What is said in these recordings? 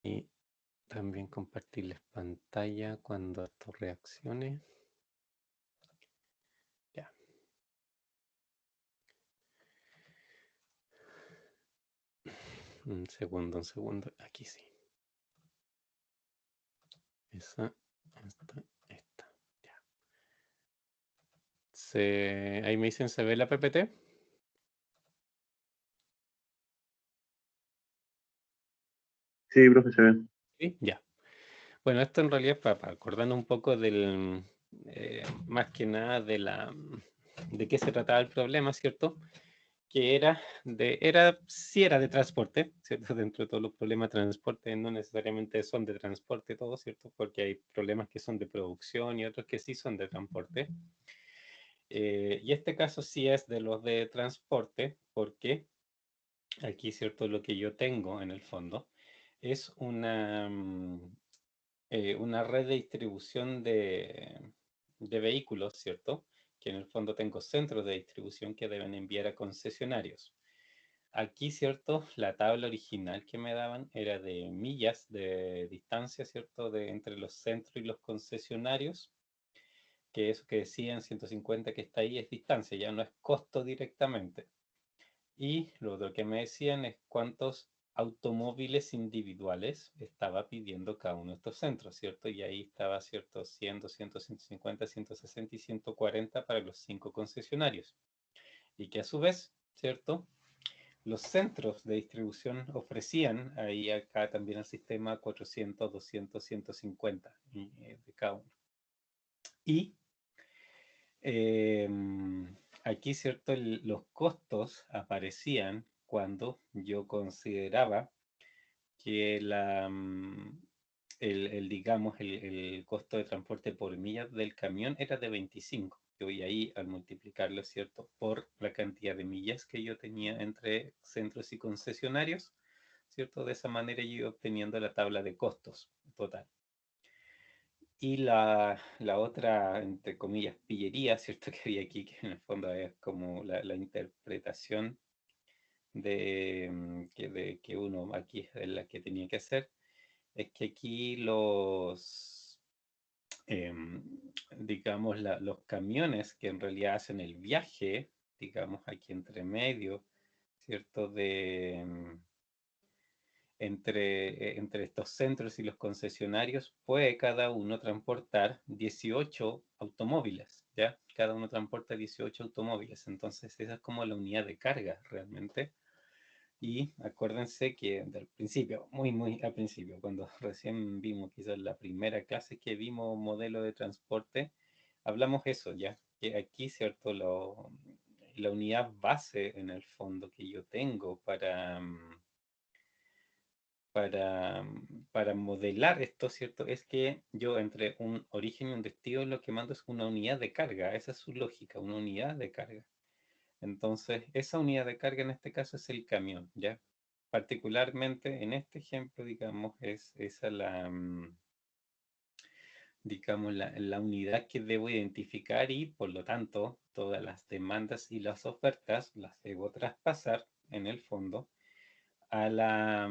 Y también compartirles pantalla cuando esto reaccione. Ya. Un segundo. Aquí sí. Esta. Ya. Ahí me dicen, ¿se ve la PPT? Sí, profe, se ve. Sí, ya. Bueno, esto en realidad para acordarnos un poco del, más que nada de qué se trataba el problema, ¿cierto? Que sí era de transporte, ¿cierto? Dentro de todos los problemas de transporte, no necesariamente son de transporte todos, ¿cierto? Porque hay problemas que son de producción y otros que sí son de transporte. Y este caso sí es de los de transporte, porque aquí, ¿cierto? Lo que yo tengo en el fondo es una red de distribución de vehículos, ¿cierto? Que en el fondo tengo centros de distribución que deben enviar a concesionarios. Aquí, ¿cierto? La tabla original que me daban era de millas de distancia, ¿cierto? Entre los centros y los concesionarios, que eso que decían 150 que está ahí es distancia, ya no es costo directamente. Y lo otro que me decían es cuántos automóviles individuales estaba pidiendo cada uno de estos centros, ¿cierto? Y ahí estaba, ¿cierto? 100, 200, 150, 160 y 140 para los 5 concesionarios. Y que a su vez, ¿cierto? Los centros de distribución ofrecían ahí acá también el sistema 400, 200, 150 de cada uno. Y eh, aquí, ¿cierto? Los costos aparecían cuando yo consideraba que digamos, el costo de transporte por millas del camión era de 25. Yo voy ahí al multiplicarlo, ¿cierto? Por la cantidad de millas que yo tenía entre centros y concesionarios, ¿cierto? De esa manera yo iba obteniendo la tabla de costos total. Y la otra, entre comillas, pillería, ¿cierto? Que había aquí, que en el fondo es como la interpretación que uno aquí es la que tenía que hacer, es que aquí digamos, los camiones que en realidad hacen el viaje, digamos, aquí entre medio, ¿cierto? Entre estos centros y los concesionarios, puede cada uno transportar 18 automóviles, ¿ya? Cada uno transporta 18 automóviles, entonces esa es como la unidad de carga realmente. Y acuérdense que del principio, muy al principio, cuando recién vimos quizás la primera clase que vimos modelo de transporte, hablamos eso ya, que aquí, ¿cierto? La unidad base en el fondo que yo tengo para modelar esto, ¿cierto? Es que yo entre un origen y un destino lo que mando es una unidad de carga, esa es su lógica, una unidad de carga. Entonces, esa unidad de carga en este caso es el camión, ¿ya? Particularmente en este ejemplo, digamos, es esa digamos, la unidad que debo identificar y, por lo tanto, todas las demandas y las ofertas las debo traspasar en el fondo a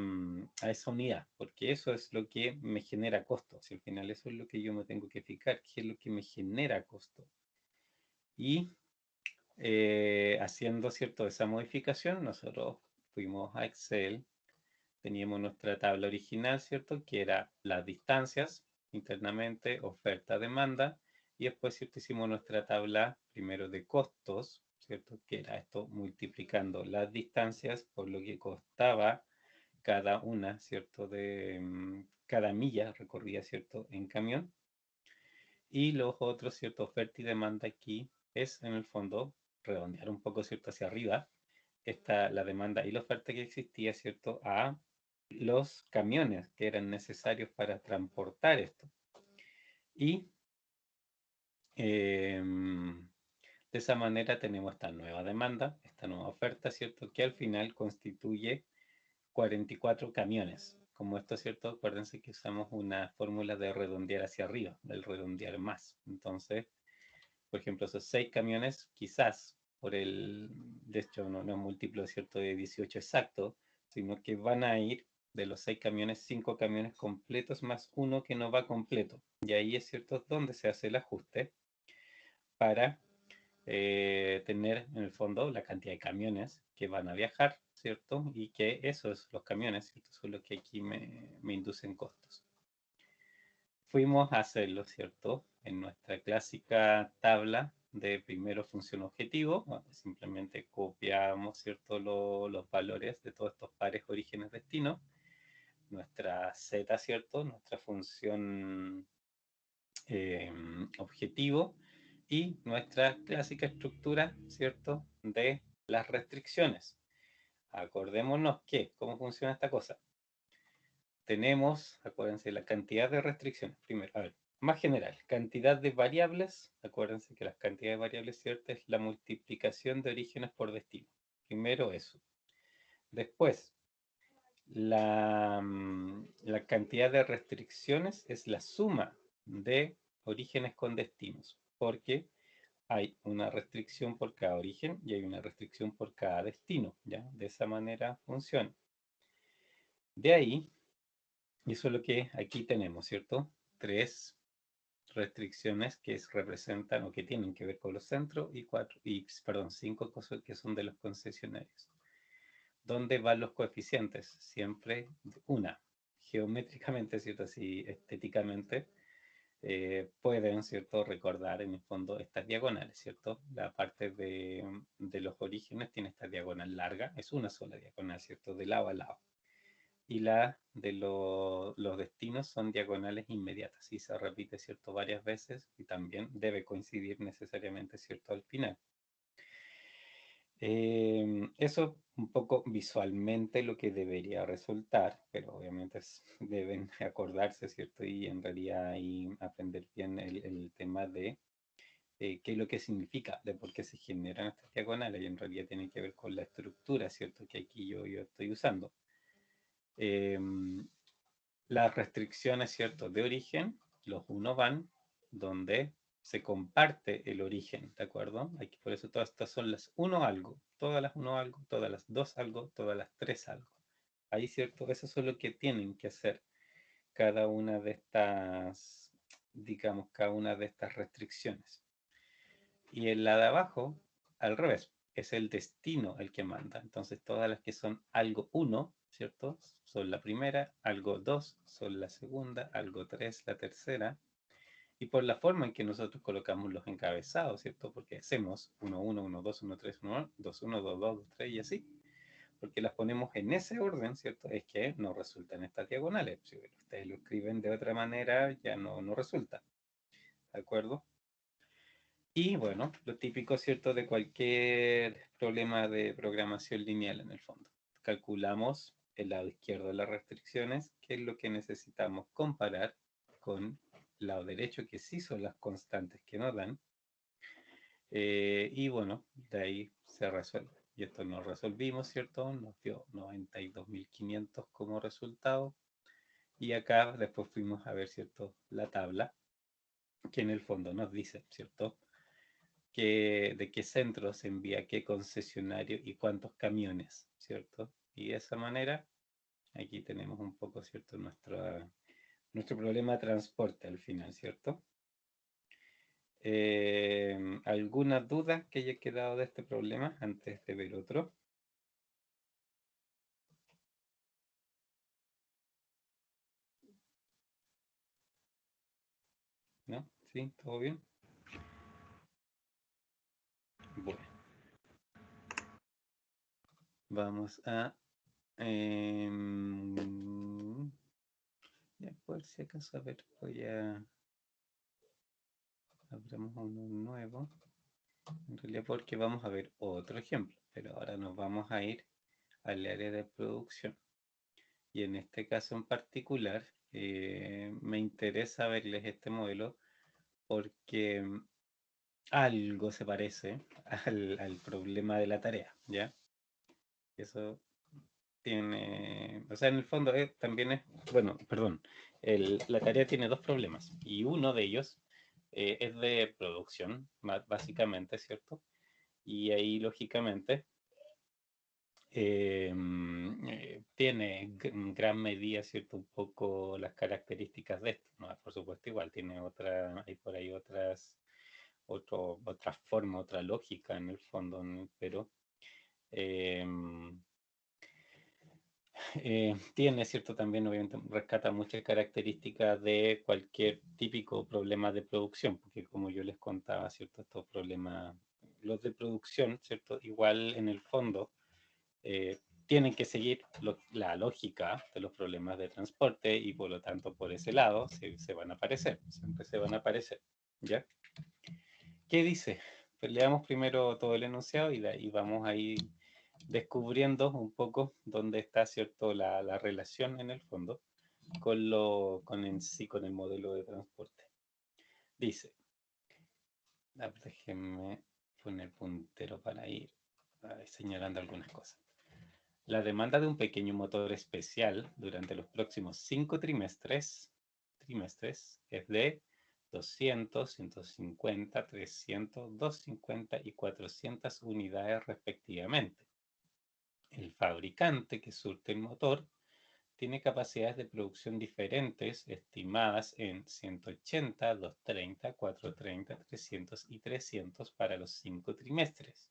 esa unidad, porque eso es lo que me genera costo. Si al final eso es lo que yo me tengo que fijar, qué es lo que me genera costo. Y haciendo, ¿cierto? Esa modificación, nosotros fuimos a Excel, teníamos nuestra tabla original, ¿cierto? Que era las distancias internamente, oferta, demanda, y después, ¿cierto? Hicimos nuestra tabla primero de costos, ¿cierto? Que era esto multiplicando las distancias por lo que costaba cada una, ¿cierto? Cada milla recorrida, ¿cierto? En camión. Y los otros, ¿cierto? Oferta y demanda aquí es, en el fondo, redondear un poco, ¿cierto? Hacia arriba, la demanda y la oferta que existía, ¿cierto? A los camiones que eran necesarios para transportar esto. Y de esa manera tenemos esta nueva demanda, esta nueva oferta, ¿cierto? Que al final constituye 44 camiones. Como esto, ¿cierto? Acuérdense que usamos una fórmula de redondear hacia arriba, del redondear más. Entonces, por ejemplo, esos 6 camiones, quizás de hecho no es múltiplo, ¿cierto? De 18 exacto, sino que van a ir de los 6 camiones, 5 camiones completos más uno que no va completo. Y ahí es cierto donde se hace el ajuste para tener en el fondo la cantidad de camiones que van a viajar, ¿cierto? Y que esos, los camiones, ¿cierto? Son los que aquí me inducen costos. Fuimos a hacerlo, ¿cierto? En nuestra clásica tabla de primero función objetivo, donde simplemente copiamos, ¿cierto? Los valores de todos estos pares orígenes destino. Nuestra z, ¿cierto? Nuestra función objetivo y nuestra clásica estructura, ¿cierto? De las restricciones. Acordémonos que, ¿cómo funciona esta cosa? Tenemos, acuérdense, la cantidad de restricciones. Primero, a ver, más general, cantidad de variables. Acuérdense que las cantidades de variables, ¿cierto? Es la multiplicación de orígenes por destino. Primero eso. Después, la cantidad de restricciones es la suma de orígenes con destinos, porque hay una restricción por cada origen y hay una restricción por cada destino, ¿ya? De esa manera funciona. De ahí, y eso es lo que aquí tenemos, ¿cierto? 3 restricciones que representan o que tienen que ver con los centros y 5 cosas que son de los concesionarios. ¿Dónde van los coeficientes? Siempre una. Geométricamente, ¿cierto? Así estéticamente, pueden, ¿cierto? Recordar en el fondo estas diagonales, ¿cierto? La parte de los orígenes tiene esta diagonal larga, es una sola diagonal, ¿cierto? De lado a lado. Y la de los destinos son diagonales inmediatas y se repite, ¿cierto? Varias veces y también debe coincidir necesariamente, ¿cierto? Al final. Eso un poco visualmente lo que debería resultar, pero obviamente deben acordarse, ¿cierto? Y en realidad ahí aprender bien el tema de qué es lo que significa, de por qué se generan estas diagonales, y en realidad tiene que ver con la estructura, ¿cierto? Que aquí yo estoy usando. Las restricciones, ¿cierto? De origen, los uno van donde se comparte el origen, ¿de acuerdo? Aquí, por eso todas estas son las 1 algo, todas las 1 algo, todas las 2 algo, todas las 3 algo. Ahí, ¿cierto? Eso es lo que tienen que hacer cada una de estas, digamos, cada una de estas restricciones. Y en la de abajo, al revés, es el destino el que manda. Entonces todas las que son algo 1, ¿cierto? Son la primera, algo 2 son la segunda, algo 3 la tercera. Y por la forma en que nosotros colocamos los encabezados, ¿cierto? Porque hacemos 1, 1, 1, 2, 1, 3, 1, 2, 1, 2, 2, 2, 3 y así. Porque las ponemos en ese orden, ¿cierto? Es que no resultan estas diagonales. Si ustedes lo escriben de otra manera, ya no resulta. ¿De acuerdo? Y bueno, lo típico, ¿cierto? De cualquier problema de programación lineal en el fondo. Calculamos el lado izquierdo de las restricciones, que es lo que necesitamos comparar con el lado derecho, que sí son las constantes que nos dan. Y bueno, de ahí se resuelve. Y esto nos resolvimos, ¿cierto? Nos dio 92.500 como resultado. Y acá después fuimos a ver, ¿cierto? La tabla, que en el fondo nos dice, ¿cierto? De qué centro se envía qué concesionario y cuántos camiones, ¿cierto? Y de esa manera, aquí tenemos un poco, ¿cierto? Nuestro problema de transporte al final, ¿cierto? ¿Alguna duda que haya quedado de este problema antes de ver otro? ¿No? ¿Sí? ¿Todo bien? Bueno, vamos a... ya por si acaso, a ver, abramos uno nuevo. En realidad porque vamos a ver otro ejemplo, pero ahora nos vamos a ir al área de producción. Y en este caso en particular, me interesa verles este modelo porque algo se parece al problema de la tarea, ¿ya? Eso tiene, o sea, en el fondo también es, bueno, perdón, la tarea tiene dos problemas y uno de ellos es de producción, básicamente, ¿cierto? Y ahí, lógicamente, tiene en gran medida, ¿cierto? Un poco las características de esto, ¿no? Por supuesto, igual tiene hay por ahí otra forma, otra lógica en el fondo, ¿no? Pero eh, tiene, ¿cierto? También obviamente rescata muchas características de cualquier típico problema de producción, porque como yo les contaba, ¿cierto? Estos problemas, los de producción, ¿cierto? Igual en el fondo eh, tienen que seguir la lógica de los problemas de transporte y por lo tanto por ese lado se van a aparecer, siempre se van a aparecer, ¿ya? ¿Qué dice? Pues leamos primero todo el enunciado y de ahí vamos a ir descubriendo un poco dónde está, ¿cierto?, la relación en el fondo con el modelo de transporte. Dice, déjenme poner puntero para ir señalando algunas cosas. La demanda de un pequeño motor especial durante los próximos 5 trimestres es de 200, 150, 300, 250 y 400 unidades respectivamente. El fabricante que surte el motor tiene capacidades de producción diferentes estimadas en 180, 230, 430, 300 y 300 para los 5 trimestres.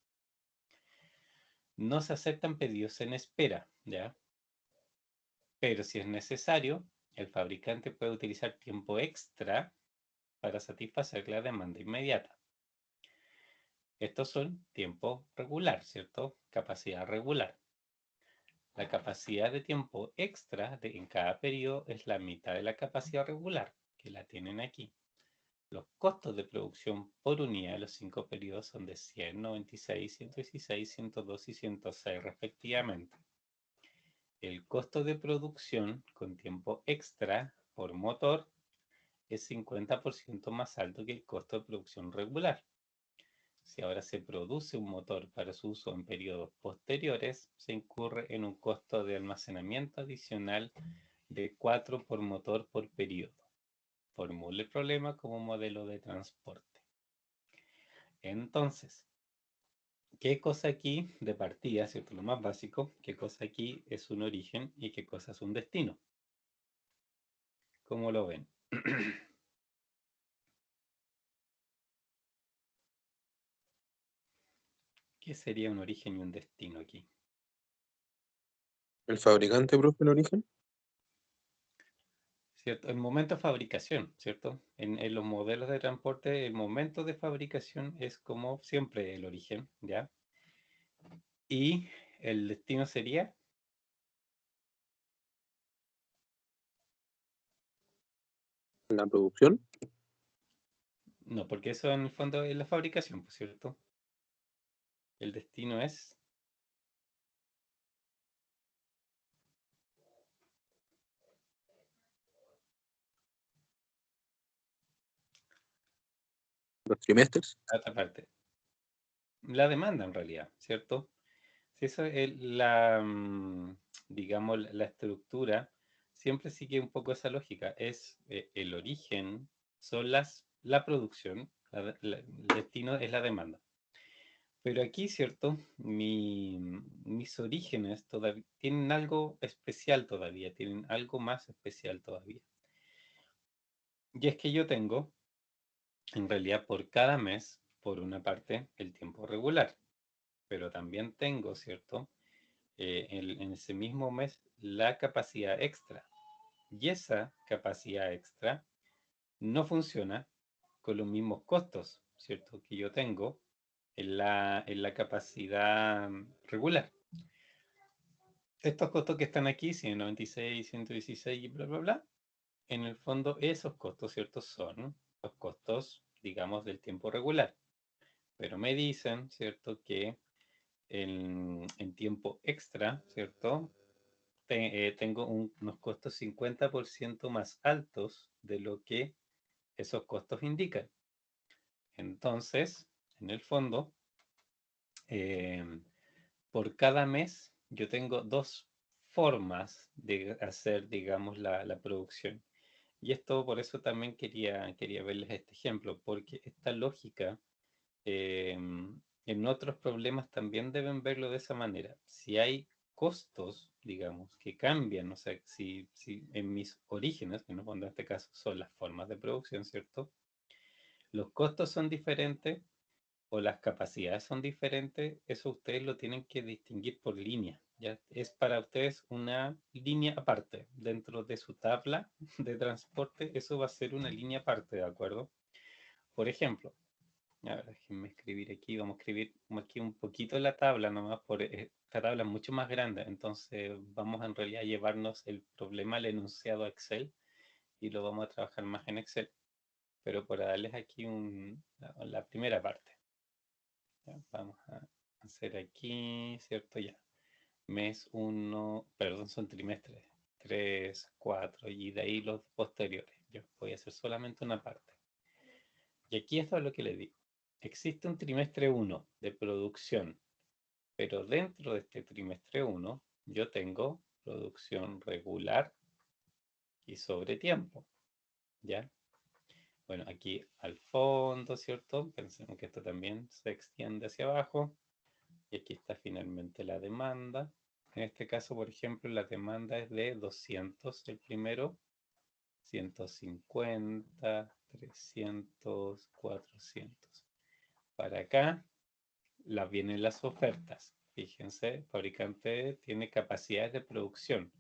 No se aceptan pedidos en espera, ¿ya? Pero si es necesario, el fabricante puede utilizar tiempo extra para satisfacer la demanda inmediata. Estos son tiempo regular, ¿cierto? Capacidad regular. La capacidad de tiempo extra en cada periodo es la mitad de la capacidad regular, que la tienen aquí. Los costos de producción por unidad de los 5 periodos son de 100, 96, 116, 102 y 106 respectivamente. El costo de producción con tiempo extra por motor es 50% más alto que el costo de producción regular. Si ahora se produce un motor para su uso en periodos posteriores, se incurre en un costo de almacenamiento adicional de 4 por motor por periodo. Formule el problema como modelo de transporte. Entonces, ¿qué cosa aquí de partida, ¿cierto? Lo más básico, ¿qué cosa aquí es un origen y qué cosa es un destino? ¿Cómo lo ven? ¿Qué sería un origen y un destino aquí? ¿El fabricante, profe, el origen? ¿Cierto? El momento de fabricación, ¿cierto? En los modelos de transporte, el momento de fabricación es como siempre el origen, ¿ya? Y el destino sería, ¿La producción? no, porque eso en el fondo es la fabricación, pues, ¿cierto? El destino es, ¿Los trimestres? la otra parte, la demanda en realidad, ¿cierto? Si eso es digamos, la estructura, siempre sigue un poco esa lógica. Es el origen, son la producción, el destino es la demanda. Pero aquí, ¿cierto? Mis orígenes todavía tienen algo especial todavía, tienen algo más especial todavía. Y es que yo tengo, en realidad, por cada mes, por una parte, el tiempo regular, pero también tengo, ¿cierto? En ese mismo mes, la capacidad extra. Y esa capacidad extra no funciona con los mismos costos, ¿cierto? Que yo tengo en la capacidad regular. Estos costos que están aquí, 196, 116 y bla, bla, bla, en el fondo esos costos, ¿cierto? Son los costos, digamos, del tiempo regular. Pero me dicen, ¿cierto? Que en tiempo extra, ¿cierto? Tengo unos costos 50% más altos de lo que esos costos indican. Entonces, en el fondo, eh, por cada mes yo tengo dos formas de hacer, digamos, la producción. Y esto por eso también quería verles este ejemplo, porque esta lógica en otros problemas también deben verlo de esa manera. Si hay costos, digamos, que cambian, o sea, si en mis orígenes, que en el fondo en este caso son las formas de producción, ¿cierto? Los costos son diferentes o las capacidades son diferentes, eso ustedes lo tienen que distinguir por línea, ¿ya? Es para ustedes una línea aparte. Dentro de su tabla de transporte, eso va a ser una línea aparte, ¿de acuerdo? Por ejemplo, a ver, déjenme escribir aquí, vamos a escribir aquí un poquito la tabla nomás, esta tabla es mucho más grande, entonces vamos en realidad a llevarnos el problema al enunciado a Excel y lo vamos a trabajar más en Excel, pero para darles aquí la primera parte. Ya, vamos a hacer aquí, ¿cierto? Ya. Mes 1, perdón, son trimestres. 3, 4 y de ahí los posteriores. Yo voy a hacer solamente una parte. Y aquí esto es lo que les digo. Existe un trimestre 1 de producción, pero dentro de este trimestre 1 yo tengo producción regular y sobre tiempo. ¿Ya? Bueno, aquí al fondo, ¿cierto? Pensemos que esto también se extiende hacia abajo. Y aquí está finalmente la demanda. En este caso, por ejemplo, la demanda es de 200 el primero, 150, 300, 400. Para acá vienen las ofertas. Fíjense, fabricante tiene capacidades de producción.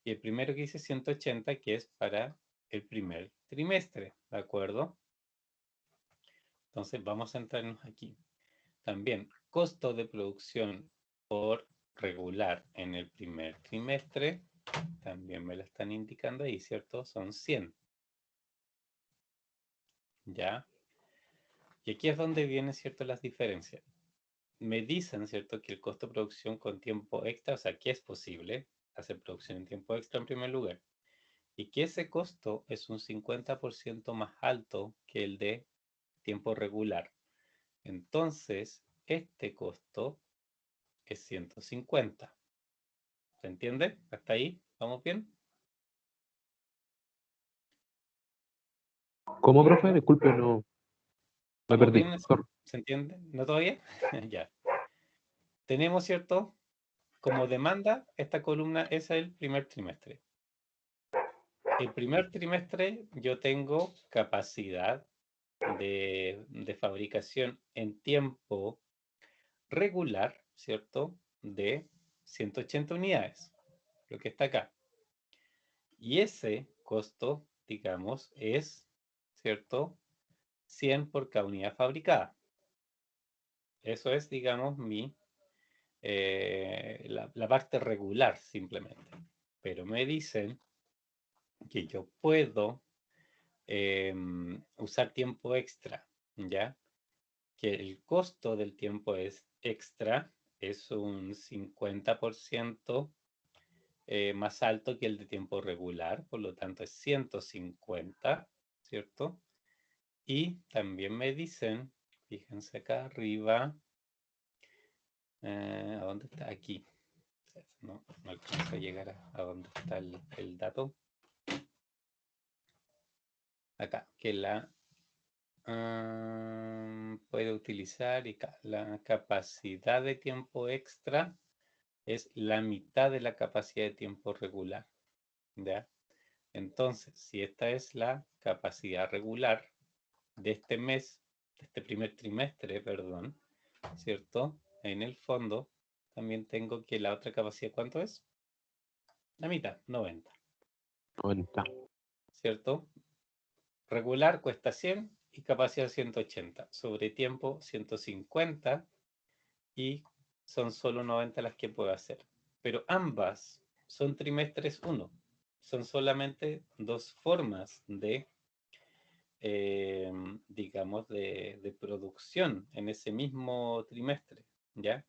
Y el primero que dice 180, que es para el primer trimestre, ¿de acuerdo? Entonces vamos a centrarnos aquí. También, costo de producción por regular en el primer trimestre, también me lo están indicando ahí, ¿cierto? Son 100. ¿Ya? Y aquí es donde vienen, ¿cierto?, las diferencias. Me dicen, ¿cierto?, que el costo de producción con tiempo extra, o sea, que es posible hacer producción en tiempo extra en primer lugar, y que ese costo es un 50% más alto que el de tiempo regular. Entonces, este costo es 150. ¿Se entiende? ¿Hasta ahí? ¿Vamos bien? ¿Cómo, profe? Disculpe, no me ¿Vamos perdí. bien? ¿Se entiende? ¿No todavía? Ya. Tenemos, ¿cierto? Como demanda, esta columna es el primer trimestre. El primer trimestre yo tengo capacidad de fabricación en tiempo regular, ¿cierto? De 180 unidades, lo que está acá. Y ese costo, digamos, es, ¿cierto?, 100 por cada unidad fabricada. Eso es, digamos, la parte regular simplemente. Pero me dicen que yo puedo usar tiempo extra, ¿ya? Que el costo del tiempo es extra, es un 50% más alto que el de tiempo regular, por lo tanto es 150, ¿cierto? Y también me dicen, fíjense acá arriba, ¿a dónde está? Aquí. No alcanzo a llegar a dónde está el dato. Acá, que puede utilizar y la capacidad de tiempo extra es la mitad de la capacidad de tiempo regular. ¿Ya? Entonces, si esta es la capacidad regular de este mes, de este primer trimestre, perdón, ¿cierto? En el fondo, también tengo que la otra capacidad, ¿cuánto es? La mitad, 90, 90. ¿cierto? Regular cuesta 100 y capacidad 180. Sobre tiempo 150 y son solo 90 las que puedo hacer. Pero ambas son trimestres 1. Son solamente dos formas de, digamos, de producción en ese mismo trimestre, ¿ya?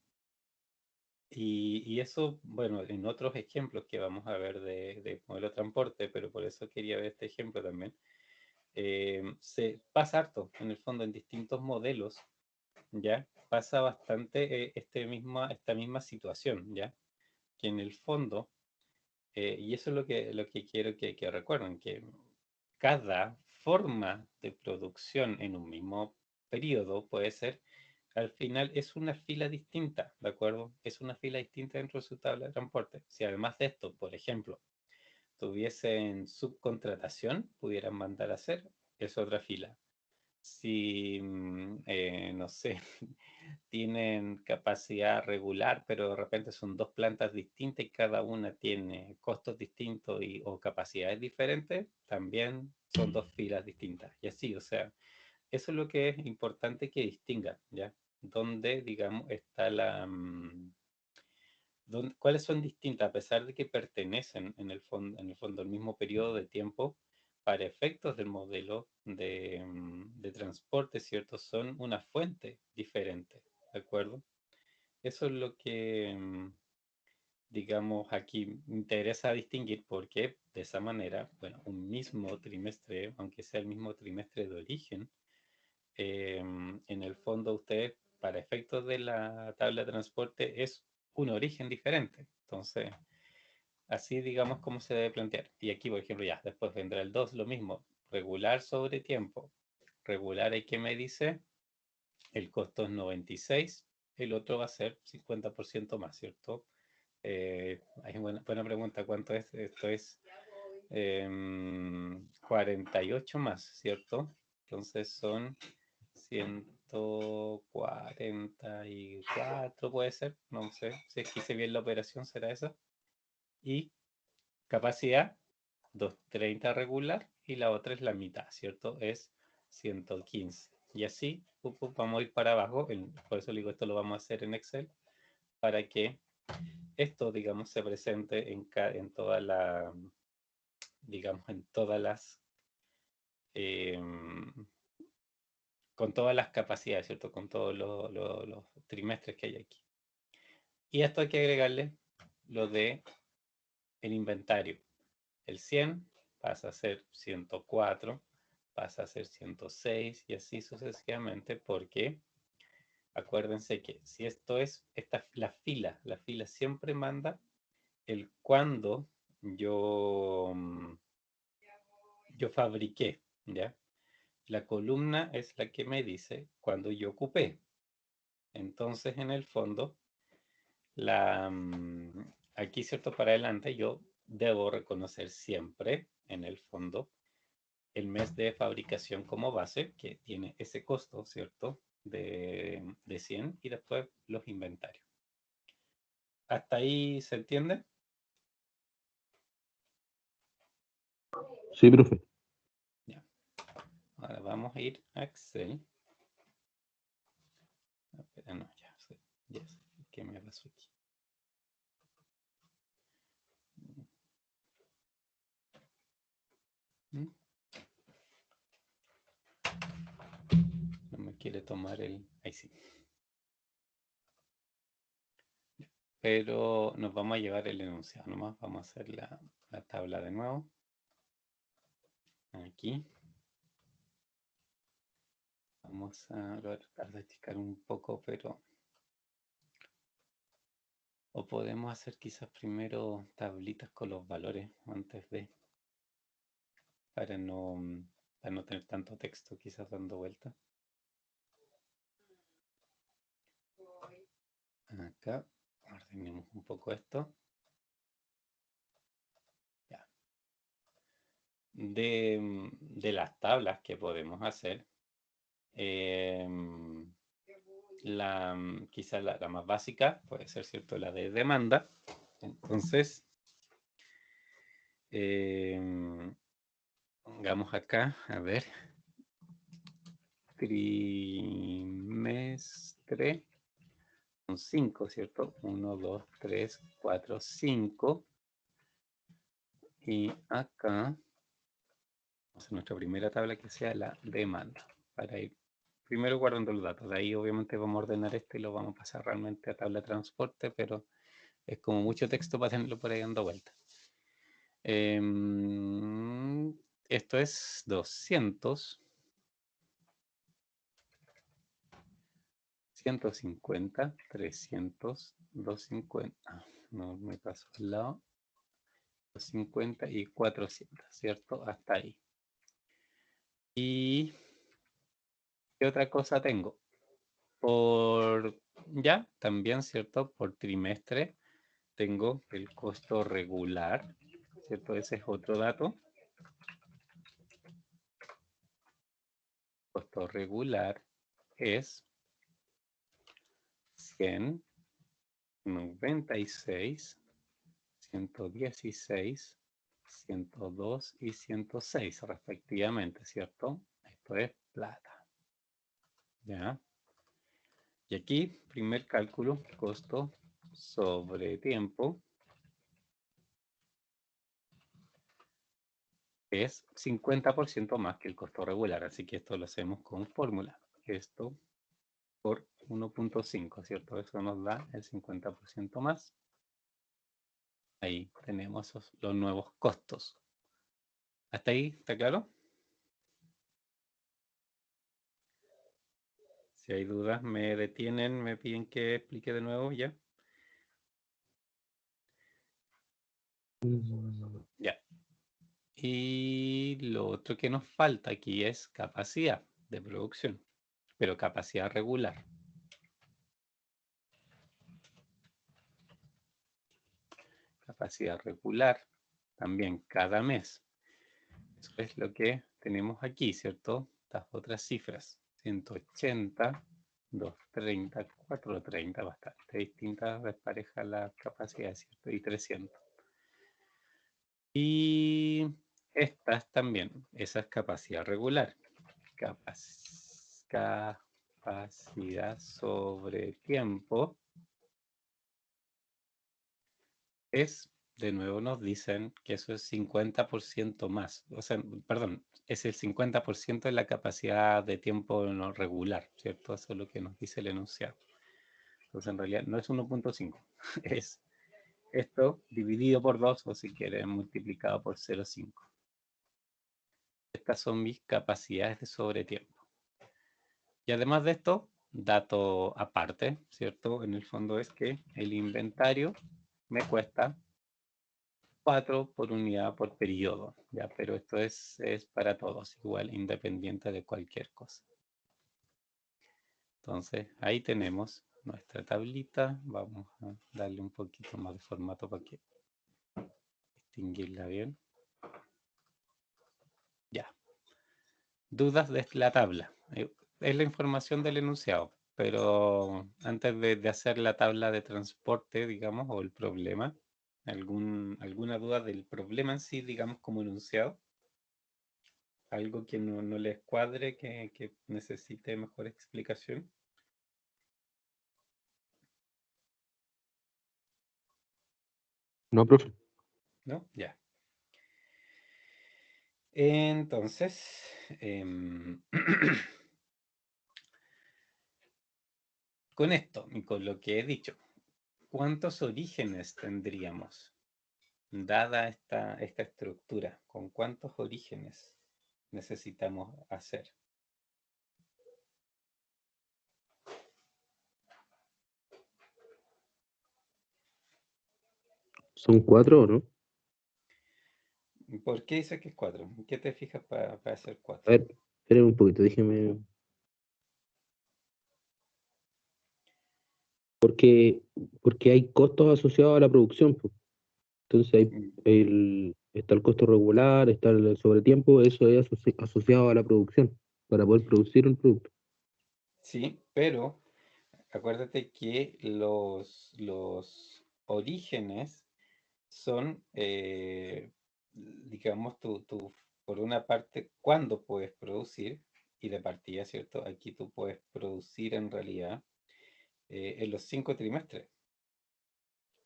Y eso, bueno, en otros ejemplos que vamos a ver de modelo de transporte, pero por eso quería ver este ejemplo también, se pasa harto, en el fondo, en distintos modelos, ¿ya? Pasa bastante esta misma situación, ¿ya? Que en el fondo, y eso es lo que quiero que recuerden, que cada forma de producción en un mismo periodo puede ser al final es una fila distinta, ¿de acuerdo? Es una fila distinta dentro de su tabla de transporte. Si además de esto, por ejemplo, tuviesen subcontratación, pudieran mandar a hacer, es otra fila. Si, no sé, tienen capacidad regular, pero de repente son dos plantas distintas y cada una tiene costos distintos o capacidades diferentes, también son dos filas distintas. Y así, o sea, eso es lo que es importante que distingan, ¿ya? Donde, digamos, está cuáles son distintas, a pesar de que pertenecen en el fondo al mismo periodo de tiempo, para efectos del modelo de transporte, ¿cierto? Son una fuente diferente, ¿de acuerdo? Eso es lo que, digamos, aquí me interesa distinguir porque de esa manera, bueno, un mismo trimestre, aunque sea el mismo trimestre de origen, en el fondo usted, para efectos de la tabla de transporte, es un origen diferente. Entonces, así digamos cómo se debe plantear. Y aquí, por ejemplo, ya, después vendrá el 2, lo mismo, regular sobre tiempo. Regular, ¿y qué me dice? El costo es 96, el otro va a ser 50% más, ¿cierto? Hay buena pregunta, ¿cuánto es? Esto es 48 más, ¿cierto? Entonces son 144, puede ser, no sé, si es que hice bien la operación, será esa. Y capacidad, 230 regular, y la otra es la mitad, ¿cierto? Es 115. Y así vamos a ir para abajo, por eso digo, esto lo vamos a hacer en Excel, para que esto, digamos, se presente en toda la, digamos, en todas las, con todas las capacidades, ¿cierto? Con todos los trimestres que hay aquí. Y esto hay que agregarle lo de el inventario. El 100 pasa a ser 104, pasa a ser 106 y así sucesivamente, porque acuérdense que si esto es la fila siempre manda el cuándo yo fabriqué, ¿ya? La columna es la que me dice cuándo yo ocupé. Entonces, en el fondo, aquí, ¿cierto? Para adelante, yo debo reconocer siempre, en el fondo, el mes de fabricación como base, que tiene ese costo, ¿cierto? De 100 y después los inventarios. ¿Hasta ahí se entiende? Sí, profe. Ya. Ahora vamos a ir a Excel. Espera, no, ya sé. ¿Qué me pasó aquí? ¿Mm? No me quiere tomar el... Ahí sí. Pero nos vamos a llevar el enunciado nomás. Vamos a hacer la tabla de nuevo. Aquí. Vamos a tratar de esticar un poco, pero... O podemos hacer quizás primero tablitas con los valores antes de... Para no tener tanto texto quizás dando vuelta. Acá ordenemos un poco esto. Ya. De las tablas que podemos hacer, quizás la más básica puede ser, ¿cierto? La de demanda. Entonces, pongamos acá, a ver, trimestre, son 5, ¿cierto? 1, 2, 3, 4, 5. Y acá, vamos a hacer nuestra primera tabla que sea la demanda, para ir primero guardando los datos. De ahí obviamente vamos a ordenar esto y lo vamos a pasar realmente a tabla de transporte, pero es como mucho texto para tenerlo por ahí dando vuelta. Esto es 200, 150, 300, 250, no me paso al lado, 250 y 400, ¿cierto? Hasta ahí. ¿Y qué otra cosa tengo? Ya, también, ¿cierto? Por trimestre tengo el costo regular, ¿cierto? Ese es otro dato. Costo regular es 100, 96, 116, 102 y 106 respectivamente, ¿cierto? Esto es plata. ¿Ya? Y aquí, primer cálculo, costo sobre tiempo, es 50% más que el costo regular, así que esto lo hacemos con fórmula. Esto por 1.5, ¿cierto? Eso nos da el 50% más. Ahí tenemos los nuevos costos. ¿Hasta ahí está claro? Si hay dudas, me detienen, me piden que explique de nuevo ya. Ya. Y lo otro que nos falta aquí es capacidad de producción, pero capacidad regular. Capacidad regular también cada mes. Eso es lo que tenemos aquí, ¿cierto? Estas otras cifras. 180, 230, 430, bastante distintas, despareja la capacidad, ¿cierto? Y 300. Y estas también, esa es capacidad regular. Capacidad sobre tiempo es, de nuevo nos dicen que eso es 50% más. O sea, perdón, es el 50% de la capacidad de tiempo no regular, ¿cierto? Eso es lo que nos dice el enunciado. Entonces, en realidad no es 1.5, es esto dividido por 2 o si quieren multiplicado por 0.5. Estas son mis capacidades de sobretiempo. Y además de esto, dato aparte, ¿cierto? En el fondo es que el inventario me cuesta 4 por unidad por periodo, ¿ya? Pero esto es para todos, igual, independiente de cualquier cosa. Entonces, ahí tenemos nuestra tablita. Vamos a darle un poquito más de formato para que distinguirla bien. Ya. Dudas de la tabla. Es la información del enunciado, pero antes de hacer la tabla de transporte, digamos, o el problema, ¿alguna duda del problema en sí, digamos, como enunciado? ¿Algo que no les cuadre, que necesite mejor explicación? No, profe. ¿No? Ya. Entonces, con esto y con lo que he dicho, ¿cuántos orígenes tendríamos? Dada esta estructura, ¿con cuántos orígenes necesitamos hacer? Son 4, ¿no? ¿Por qué dice que es 4? ¿Qué te fijas para hacer A 4? ver, esperen un poquito, déjeme. Porque hay costos asociados a la producción, pues. Entonces está el costo regular, está el sobretiempo, eso es asociado a la producción, para poder producir un producto. Sí, pero acuérdate que los orígenes son, digamos, por una parte, cuándo puedes producir, y de partida, ¿cierto? Aquí tú puedes producir en realidad en los 5 trimestres.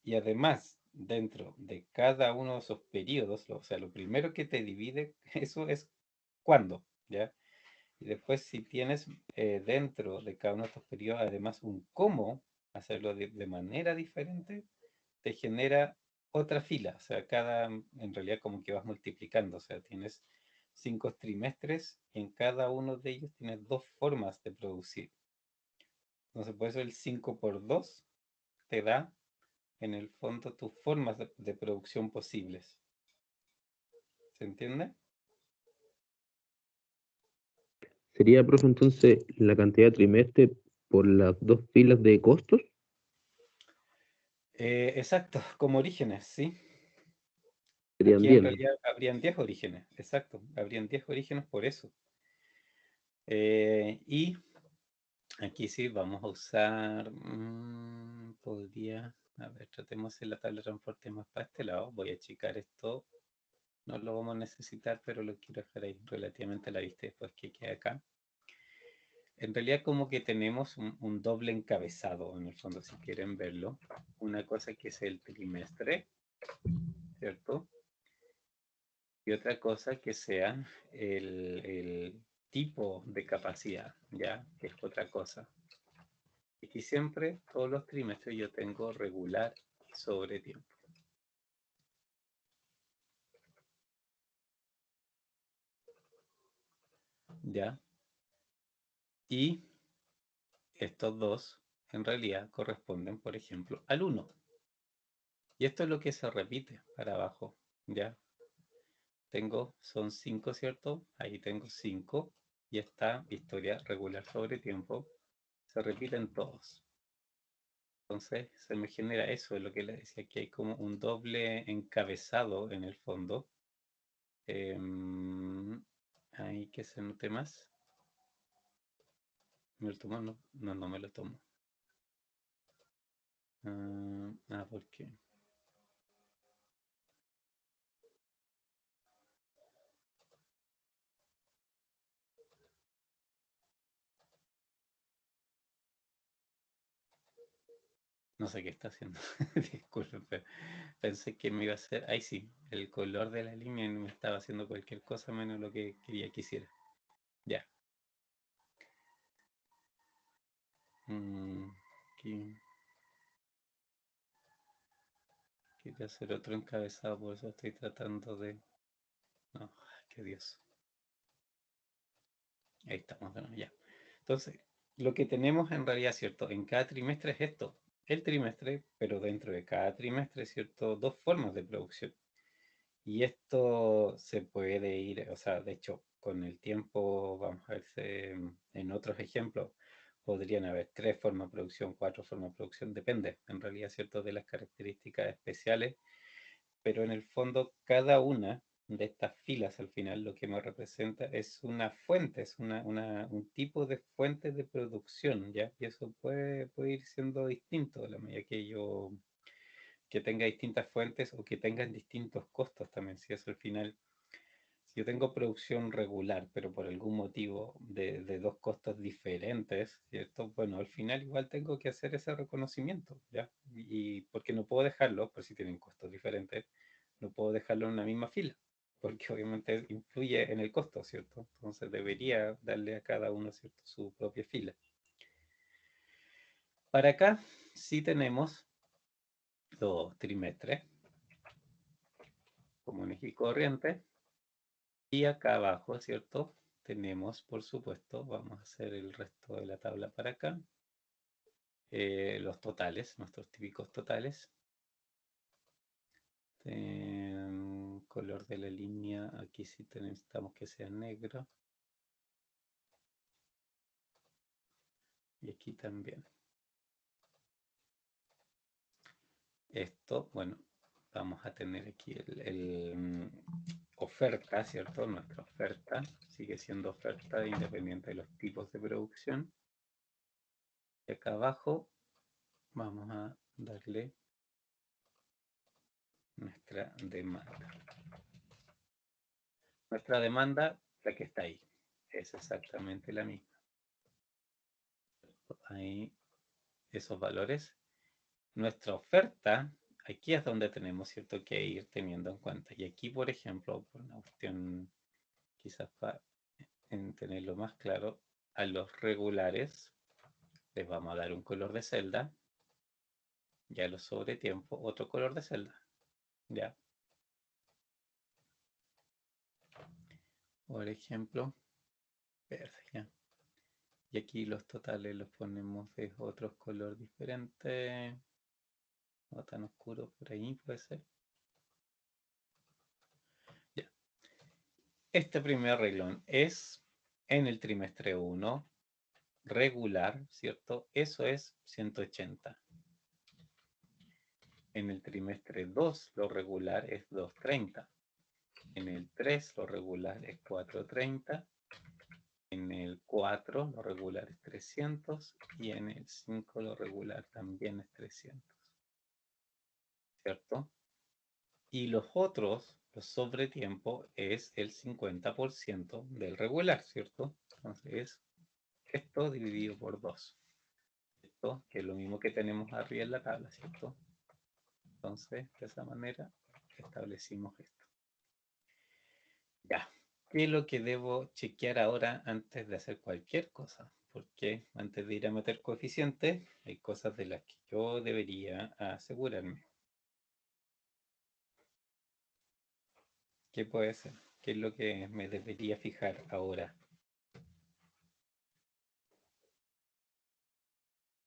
Y además, dentro de cada uno de esos periodos, o sea, lo primero que te divide, eso es cuándo, ¿ya? Y después si tienes dentro de cada uno de estos periodos, además un cómo hacerlo de manera diferente, te genera otra fila. O sea, en realidad como que vas multiplicando. O sea, tienes 5 trimestres y en cada uno de ellos tienes 2 formas de producir. Entonces, por eso el 5 por 2 te da en el fondo tus formas de producción posibles. ¿Se entiende? Sería, profe, entonces la cantidad de trimestres por las dos filas de costos. Exacto, como orígenes, ¿sí? Serían Aquí en 10, ¿no? realidad habrían 10 orígenes, exacto, habrían 10 orígenes por eso. Y aquí sí vamos a usar, a ver, tratemos en la tabla de transporte más para este lado. Voy a achicar esto, no lo vamos a necesitar, pero lo quiero dejar ahí relativamente a la vista después que quede acá. En realidad como que tenemos un doble encabezado, en el fondo, si quieren verlo. Una cosa que es el trimestre, ¿cierto? Y otra cosa que sea el tipo de capacidad, ¿ya? Que es otra cosa. Y aquí siempre, todos los trimestres, yo tengo regular y sobre tiempo. ¿Ya? Y estos dos, en realidad, corresponden, por ejemplo, al 1. Y esto es lo que se repite para abajo, ¿ya? Son 5, ¿cierto? Ahí tengo 5. Y esta historia regular sobre tiempo se repiten todos. Entonces se me genera eso, es lo que les decía, que hay como un doble encabezado en el fondo. Ahí que se note más. ¿Me lo tomo? No, no me lo tomo. ¿Por qué? No sé qué está haciendo. Disculpe. Pensé que me iba a hacer. Ahí sí, el color de la línea me estaba haciendo cualquier cosa menos lo que quería que hiciera. Ya. Aquí. Quería hacer otro encabezado, por eso estoy tratando de. No, qué Dios. Ahí estamos, bueno, ya. Entonces, lo que tenemos en realidad, ¿cierto? En cada trimestre es esto. El trimestre, pero dentro de cada trimestre, ¿cierto? Dos formas de producción. Y esto se puede ir, o sea, de hecho, con el tiempo, vamos a ver en otros ejemplos, podrían haber 3 formas de producción, 4 formas de producción, depende, en realidad, ¿cierto? De las características especiales, pero en el fondo cada una de estas filas al final lo que me representa es una fuente, es un tipo de fuente de producción, ¿ya? Y eso puede ir siendo distinto a la medida que tenga distintas fuentes o que tengan distintos costos también, si eso al final, si yo tengo producción regular, pero por algún motivo de dos costos diferentes, ¿cierto? Bueno, al final igual tengo que hacer ese reconocimiento, ¿ya? Y porque no puedo dejarlo, por si tienen costos diferentes, no puedo dejarlo en una misma fila, porque obviamente influye en el costo, ¿cierto? Entonces debería darle a cada uno, ¿cierto?, su propia fila. Para acá sí tenemos los trimestres comunes y corrientes. Y acá abajo, ¿cierto? Tenemos, por supuesto, vamos a hacer el resto de la tabla para acá. Los totales, nuestros típicos totales. Color de la línea, aquí sí necesitamos que sea negro. Y aquí también. Esto, bueno, vamos a tener aquí el oferta, ¿cierto? Nuestra oferta sigue siendo oferta independiente de los tipos de producción. Y acá abajo vamos a darle nuestra demanda. Nuestra demanda, la que está ahí, es exactamente la misma. Ahí, esos valores. Nuestra oferta, aquí es donde tenemos, ¿cierto?, que ir teniendo en cuenta. Y aquí, por ejemplo, por una cuestión quizás para tenerlo más claro, a los regulares les vamos a dar un color de celda, y a los sobre tiempo otro color de celda. ¿Ya? Por ejemplo, verde, ¿ya? Y aquí los totales los ponemos de otro color diferente, no tan oscuro, por ahí puede ser. Ya. Este primer reglón es en el trimestre 1 regular, ¿cierto? Eso es 180. En el trimestre 2 lo regular es 230. En el 3 lo regular es 430. En el 4 lo regular es 300. Y en el 5 lo regular también es 300. ¿Cierto? Y los otros, los sobretiempo, es el 50% del regular, ¿cierto? Entonces, esto dividido por 2. Esto, que es lo mismo que tenemos arriba en la tabla, ¿cierto? Entonces, de esa manera, establecimos esto. Ya. ¿Qué es lo que debo chequear ahora antes de hacer cualquier cosa? Porque antes de ir a meter coeficientes, hay cosas de las que yo debería asegurarme. ¿Qué puede ser? ¿Qué es lo que me debería fijar ahora?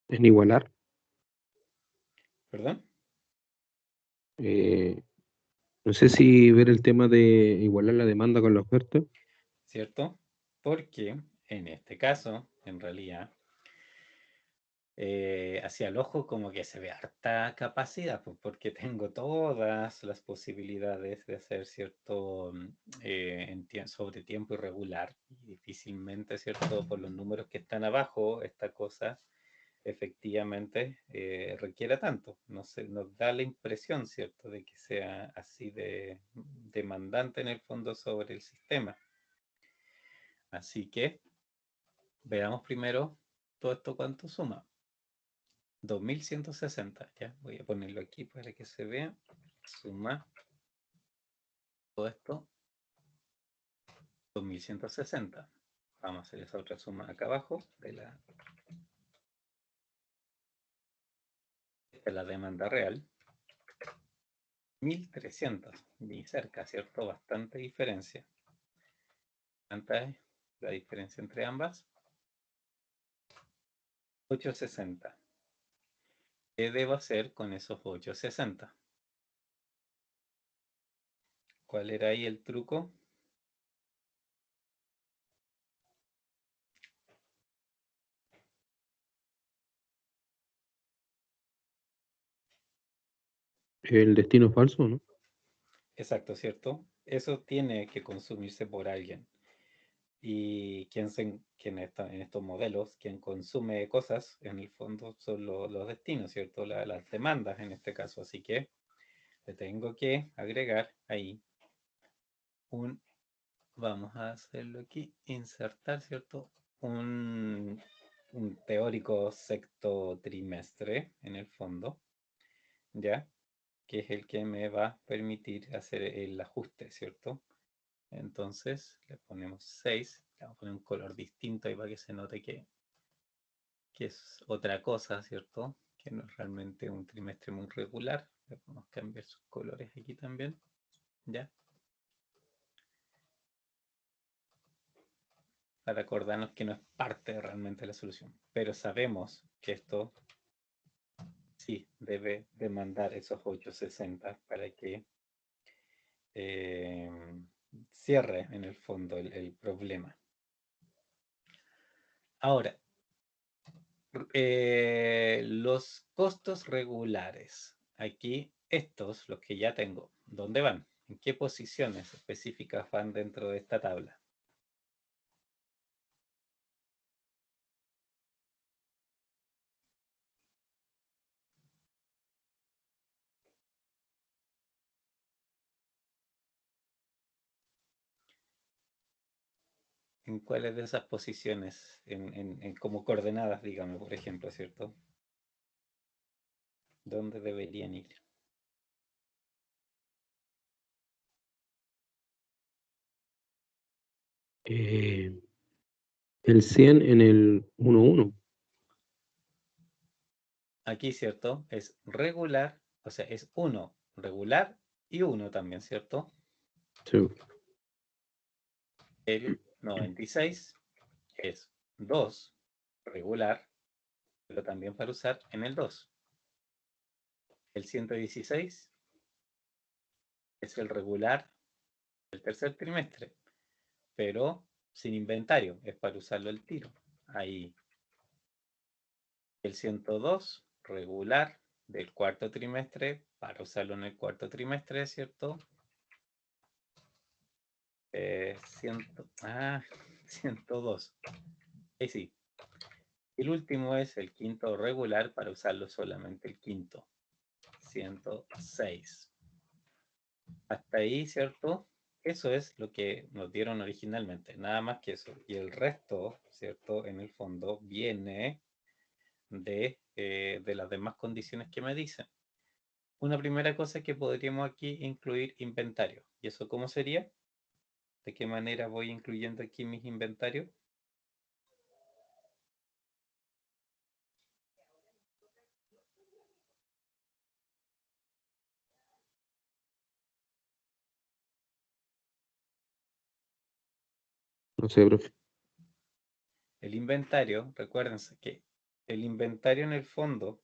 En igualar. ¿Perdón? No sé si ver el tema de igualar la demanda con la oferta. ¿Cierto? Porque en este caso, en realidad, hacia el ojo como que se ve harta capacidad, pues, porque tengo todas las posibilidades de hacer cierto sobre tiempo irregular. Y difícilmente, ¿cierto? Por los números que están abajo, esta cosa efectivamente requiera tanto. No sé, nos da la impresión, ¿cierto?, de que sea así de demandante en el fondo sobre el sistema. Así que veamos primero todo esto cuánto suma. 2160, ya voy a ponerlo aquí para que se vea. Suma todo esto 2160. Vamos a hacer esa otra suma acá abajo de la demanda real. 1300, ni cerca, ¿cierto? Bastante diferencia. ¿Cuánta es la diferencia entre ambas? 860. ¿Qué debo hacer con esos 860? ¿Cuál era ahí el truco? El destino falso, ¿no? Exacto, ¿cierto? Eso tiene que consumirse por alguien. Y quien está en estos modelos, quien consume cosas, en el fondo son los destinos, ¿cierto? Las demandas en este caso. Así que le tengo que agregar ahí vamos a hacerlo aquí, insertar, ¿cierto? Un teórico sexto trimestre en el fondo, ¿ya? Que es el que me va a permitir hacer el ajuste, ¿cierto? Entonces le ponemos 6, le vamos a poner un color distinto ahí para que se note que es otra cosa, ¿cierto? Que no es realmente un trimestre muy regular. Le podemos cambiar sus colores aquí también, ¿ya? Para acordarnos que no es parte realmente de la solución. Pero sabemos que esto sí debe demandar esos 860 para que cierre en el fondo el problema. Ahora, los costos regulares. Aquí estos, los que ya tengo, ¿dónde van? ¿En qué posiciones específicas van dentro de esta tabla? ¿En cuáles de esas posiciones? Como coordenadas, dígame, por ejemplo, ¿cierto? ¿Dónde deberían ir? El 100 en el 1-1. Aquí, ¿cierto? Es regular, o sea, es 1 regular y 1 también, ¿cierto? Sí. El 96 es 2 regular, pero también para usar en el 2. El 116 es el regular del tercer trimestre, pero sin inventario, es para usarlo el tiro. Ahí El 102 regular del cuarto trimestre para usarlo en el cuarto trimestre, ¿cierto? 102. Ahí sí. El último es el quinto regular para usarlo solamente el quinto. 106. Hasta ahí, ¿cierto? Eso es lo que nos dieron originalmente, nada más que eso. Y el resto, ¿cierto? En el fondo viene de las demás condiciones que me dicen. Una primera cosa es que podríamos aquí incluir inventario. ¿Y eso cómo sería? ¿De qué manera voy incluyendo aquí mis inventarios? No sé, profe. El inventario, recuérdense que el inventario en el fondo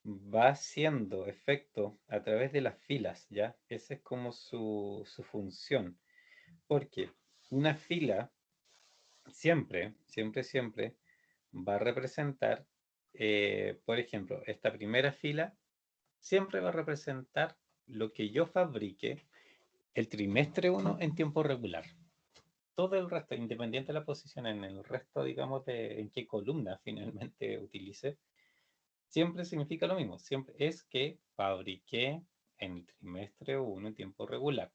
va haciendo efecto a través de las filas, ¿ya? Esa es como su función. Porque una fila siempre, siempre, siempre va a representar, por ejemplo, esta primera fila siempre va a representar lo que yo fabrique el trimestre 1 en tiempo regular. Todo el resto, independiente de la posición en el resto, digamos, de en qué columna finalmente utilice, siempre significa lo mismo. Siempre es que fabriqué en el trimestre 1 en tiempo regular.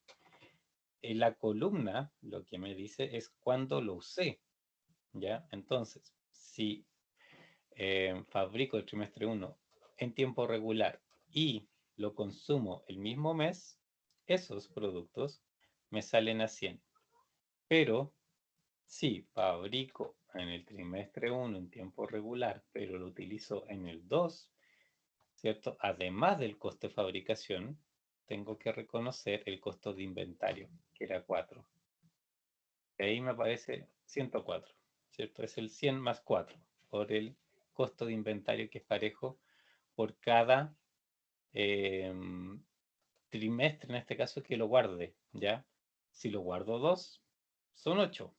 En la columna lo que me dice es cuándo lo usé, ¿ya? Entonces, si fabrico el trimestre 1 en tiempo regular y lo consumo el mismo mes, esos productos me salen a 100. Pero si fabrico en el trimestre 1 en tiempo regular, pero lo utilizo en el 2, ¿cierto? Además del costo de fabricación, tengo que reconocer el costo de inventario, que era 4. Y ahí me aparece 104, ¿cierto? Es el 100 más 4 por el costo de inventario que es parejo por cada eh, trimestre, en este caso, que lo guarde, ¿ya? Si lo guardo 2, son 8,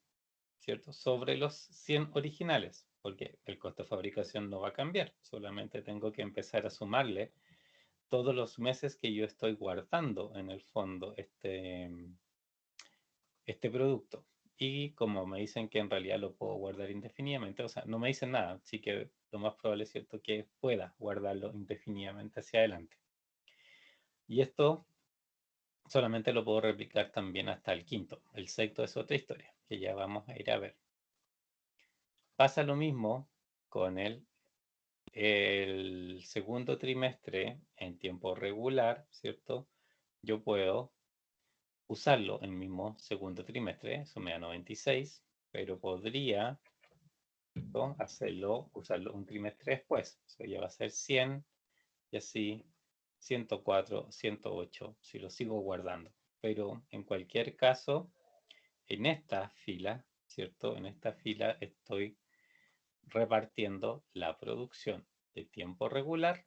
¿cierto? Sobre los 100 originales, porque el costo de fabricación no va a cambiar, solamente tengo que empezar a sumarle todos los meses que yo estoy guardando en el fondo este producto. Y como me dicen que en realidad lo puedo guardar indefinidamente, o sea, no me dicen nada, así que lo más probable es cierto que pueda guardarlo indefinidamente hacia adelante. Y esto solamente lo puedo replicar también hasta el quinto. El sexto es otra historia, que ya vamos a ir a ver. Pasa lo mismo con el segundo trimestre en tiempo regular, ¿cierto? Yo puedo usarlo en el mismo segundo trimestre, eso me da 96, pero podría, ¿no?, usarlo un trimestre después. Eso ya va a ser 100 y así 104, 108, si lo sigo guardando. Pero en cualquier caso, en esta fila, ¿cierto? En esta fila estoy repartiendo la producción de tiempo regular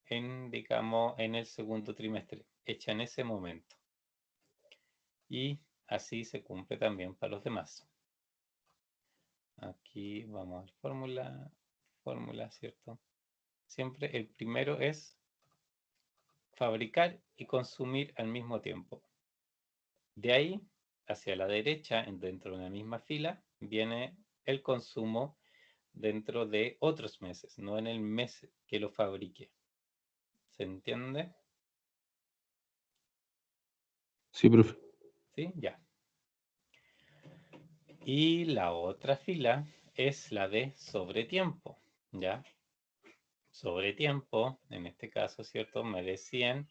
en, digamos, en el segundo trimestre, hecha en ese momento. Y así se cumple también para los demás. Aquí vamos a ver fórmula, ¿cierto? Siempre el primero es fabricar y consumir al mismo tiempo. De ahí, hacia la derecha, dentro de una misma fila, viene el consumo dentro de otros meses, no en el mes que lo fabrique. ¿Se entiende? Sí, profe. ¿Sí? Ya. Y la otra fila es la de sobretiempo, ¿ya? Sobretiempo, en este caso, ¿cierto? Me decían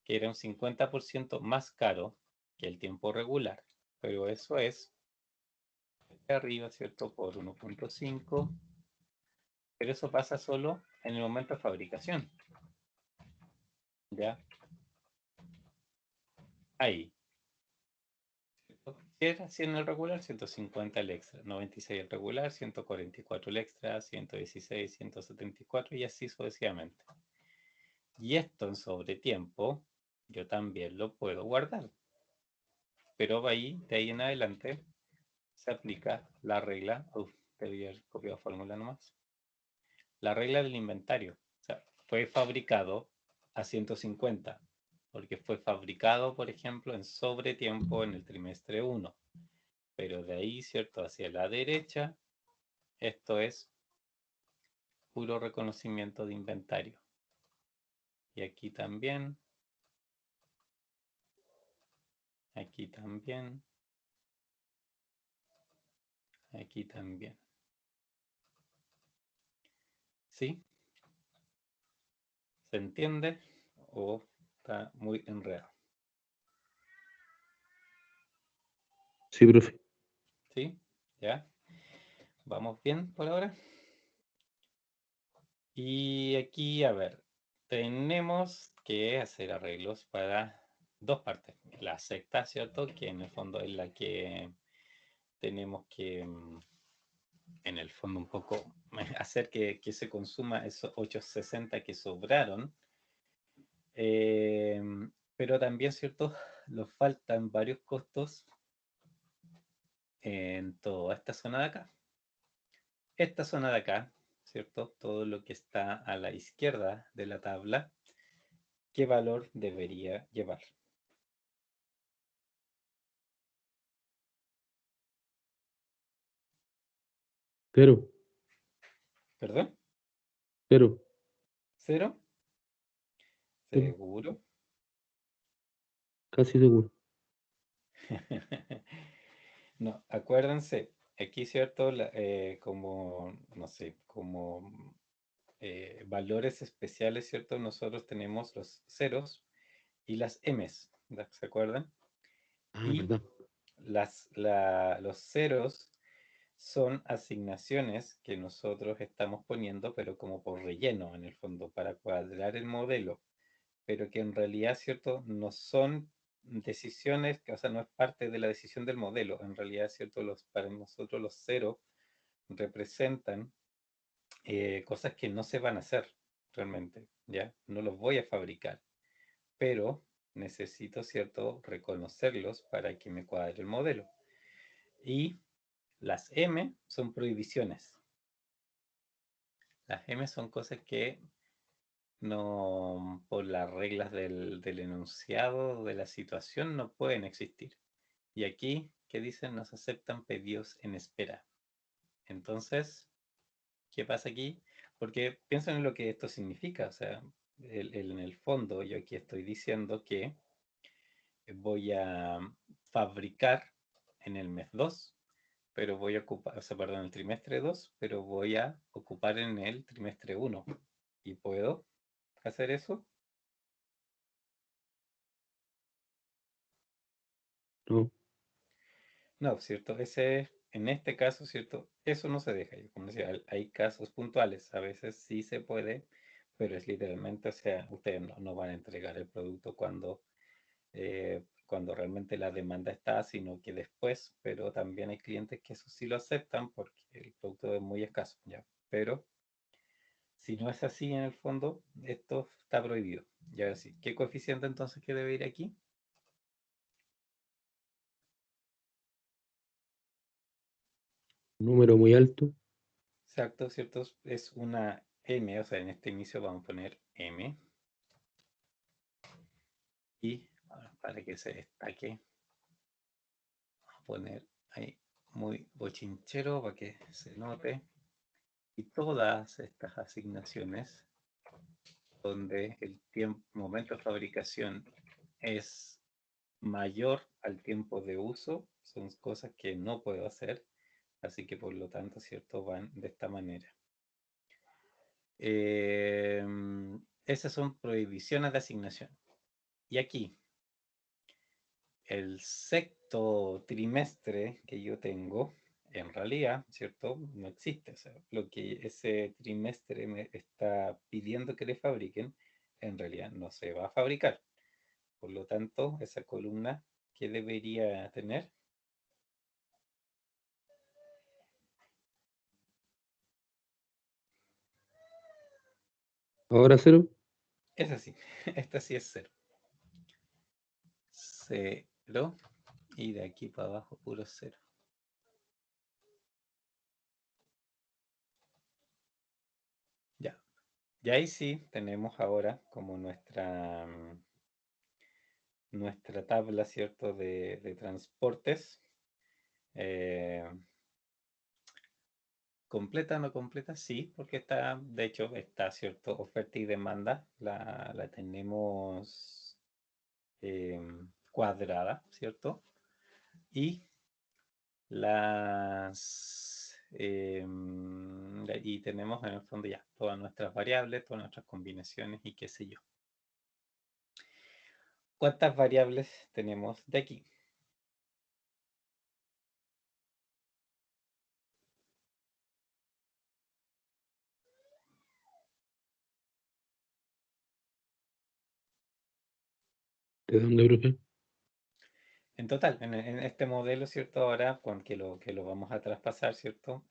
que era un 50% más caro que el tiempo regular, pero eso es de arriba, ¿cierto? Por 1.5, pero eso pasa solo en el momento de fabricación, ¿ya? Ahí. Si era 100 el regular, 150 el extra, 96 el regular, 144 el extra, 116, 174 y así sucesivamente. Y esto en sobretiempo, yo también lo puedo guardar. Pero ahí, de ahí en adelante, se aplica la regla. Debía haber copiado fórmula nomás. la regla del inventario. O sea, fue fabricado a 150, porque fue fabricado, por ejemplo, en sobretiempo en el trimestre 1. Pero de ahí, ¿cierto? Hacia la derecha, esto es puro reconocimiento de inventario. Y aquí también. Aquí también. Aquí también. ¿Sí? ¿Se entiende? ¿O está muy enredado? Sí, profe. ¿Sí? ¿Ya? ¿Vamos bien por ahora? Y aquí, a ver, tenemos que hacer arreglos para dos partes. La sexta, ¿cierto? Que en el fondo es la que tenemos que, en el fondo, un poco hacer que se consuma esos 860 que sobraron. Eh, pero también, ¿cierto? Nos faltan varios costos en toda esta zona de acá. Esta zona de acá, ¿cierto? Todo lo que está a la izquierda de la tabla, ¿qué valor debería llevar? Cero. ¿Perdón? Cero. ¿Cero? Cero. ¿Seguro? Casi seguro. No, acuérdense, aquí, ¿cierto? Como, no sé, como valores especiales, ¿cierto? Nosotros tenemos los ceros y las M's, ¿se acuerdan? Ah, Y verdad. los ceros son asignaciones que nosotros estamos poniendo, pero como por relleno, en el fondo, para cuadrar el modelo, pero que en realidad, ¿cierto? No son decisiones, o sea, no es parte de la decisión del modelo. En realidad, ¿cierto? Para nosotros los ceros representan cosas que no se van a hacer realmente, ¿ya? No los voy a fabricar, pero necesito, ¿cierto? Reconocerlos para que me cuadre el modelo. Y las M son prohibiciones. Las M son cosas que no, por las reglas del enunciado de la situación, no pueden existir. Y aquí, ¿qué dicen? Nos aceptan pedidos en espera. Entonces, ¿qué pasa aquí? Porque piensen en lo que esto significa. O sea, en el fondo, yo aquí estoy diciendo que voy a fabricar en el mes 2, pero voy a ocupar, o sea, perdón, el trimestre 2, pero voy a ocupar en el trimestre 1. ¿Y puedo hacer eso? No. No, ¿cierto? En este caso, ¿cierto? Eso no se deja. Como decía, hay casos puntuales. A veces sí se puede, pero es literalmente, o sea, ustedes no van a entregar el producto cuando realmente la demanda está, sino que después. Pero también hay clientes que eso sí lo aceptan porque el producto es muy escaso, ¿ya? Pero si no es así en el fondo, esto está prohibido. Y ahora sí, ¿qué coeficiente entonces que debe ir aquí? Número muy alto. Exacto, ¿cierto? Es una M, o sea, en este inicio vamos a poner M. Y para que se destaque, vamos a poner ahí muy bochinchero para que se note. Y todas estas asignaciones donde el tiempo, momento de fabricación es mayor al tiempo de uso, son cosas que no puedo hacer, así que por lo tanto, ¿cierto? Van de esta manera. Eh, Esas son prohibiciones de asignación. Y aquí, el sexto trimestre que yo tengo, en realidad, ¿cierto? No existe. O sea, lo que ese trimestre me está pidiendo que le fabriquen, en realidad no se va a fabricar. Por lo tanto, esa columna que debería tener Ahora cero. es así. Esta sí es cero. Cero. Y de aquí para abajo, puro cero. Y ahí sí tenemos ahora como nuestra tabla, ¿cierto? De transportes. eh, ¿Completa o no completa? Sí, porque está, de hecho, está, ¿cierto? Oferta y demanda. La tenemos cuadrada, ¿cierto? Y y tenemos en el fondo ya todas nuestras variables, todas nuestras combinaciones y qué sé yo. ¿Cuántas variables tenemos de aquí? ¿De dónde, profe? En total, en este modelo, ¿cierto? Ahora, con que lo vamos a traspasar, ¿cierto?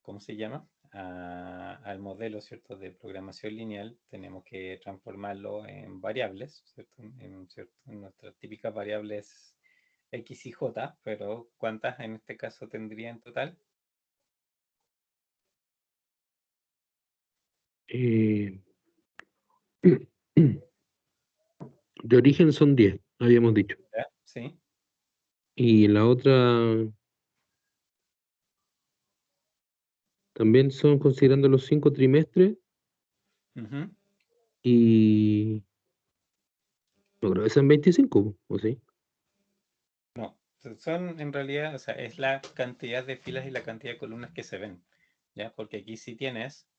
¿Cómo se llama? Al modelo, ¿cierto? De programación lineal, tenemos que transformarlo en variables, ¿cierto? ¿Cierto? En nuestras típicas variables X y J, pero ¿cuántas en este caso tendría en total? Eh, de origen son 10, habíamos dicho. ¿Ya? ¿Sí? Y la otra también son considerando los 5 trimestres Ujú. y no creo que sean 25, ¿o sí? No, son en realidad, o sea, es la cantidad de filas y la cantidad de columnas que se ven, ¿ya? Porque aquí sí tienes,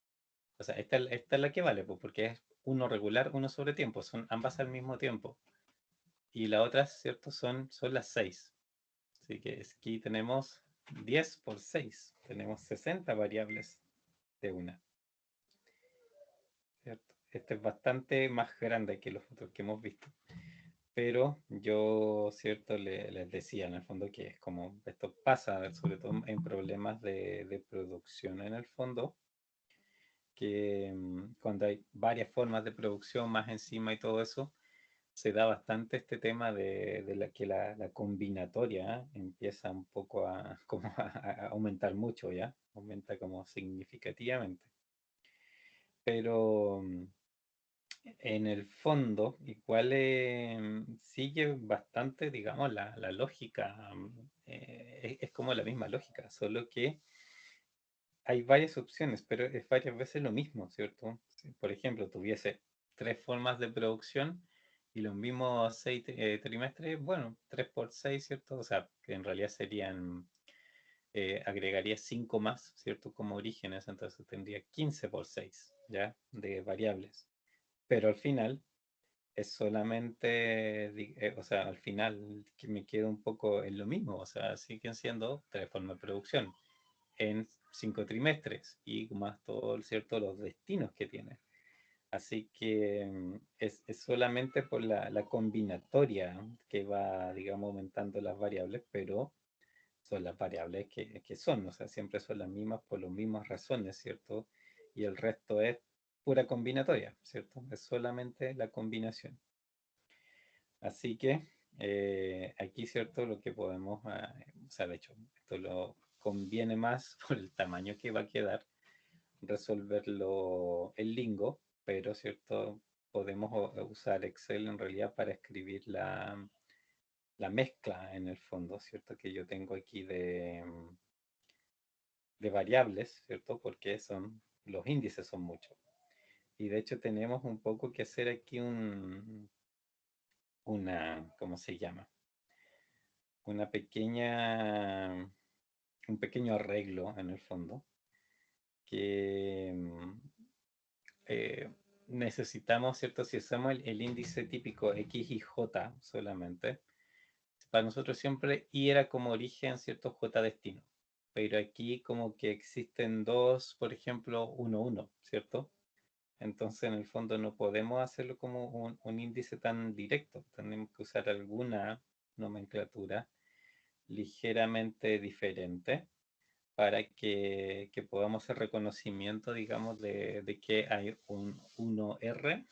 o sea, esta es la que vale, pues, porque es uno regular, uno sobre tiempo, son ambas al mismo tiempo. Y la otra, ¿cierto? Son las 6. Así que aquí tenemos 10 por 6, tenemos 60 variables de una, ¿cierto? Este es bastante más grande que los otros que hemos visto. Pero yo, cierto, les decía en el fondo que es como esto pasa, sobre todo en problemas de producción en el fondo, que cuando hay varias formas de producción más encima y todo eso, se da bastante este tema de la combinatoria empieza un poco como a aumentar mucho, ¿ya? Aumenta como significativamente. Pero en el fondo, igual sigue bastante, digamos, la lógica, es como la misma lógica, solo que hay varias opciones, pero es varias veces lo mismo, ¿cierto? Si, por ejemplo, tuviese 3 formas de producción y los mismos 6 trimestres, bueno, 3 por 6, ¿cierto? O sea, que en realidad serían, agregaría 5 más, ¿cierto? Como orígenes, entonces tendría 15 por 6, ¿ya? De variables. Pero al final es solamente, o sea, al final que me quedo un poco en lo mismo, o sea, siguen siendo 3 formas de producción en 5 trimestres y más todo, ¿cierto? Los destinos que tiene. Así que es solamente por la combinatoria que va, digamos, aumentando las variables, pero son las variables que son, o sea, siempre son las mismas por las mismas razones, ¿cierto? Y el resto es pura combinatoria, ¿cierto? Es solamente la combinación. Así que aquí, ¿cierto? Lo que podemos, o sea, de hecho, esto lo conviene más por el tamaño que va a quedar, resolverlo en Lingo, pero, ¿cierto? Podemos usar Excel en realidad para escribir la mezcla en el fondo, ¿cierto? Que yo tengo aquí de variables, ¿cierto? Porque los índices son muchos. Y de hecho tenemos un poco que hacer aquí ¿cómo se llama? Una pequeña, un pequeño arreglo en el fondo que necesitamos, ¿cierto? Si usamos el índice típico X y J solamente, para nosotros siempre Y era como origen, ¿cierto? J destino. Pero aquí como que existen dos, por ejemplo, 1, 1, ¿cierto? Entonces en el fondo no podemos hacerlo como un índice tan directo. Tenemos que usar alguna nomenclatura ligeramente diferente para que podamos hacer reconocimiento, digamos, de que hay un 1R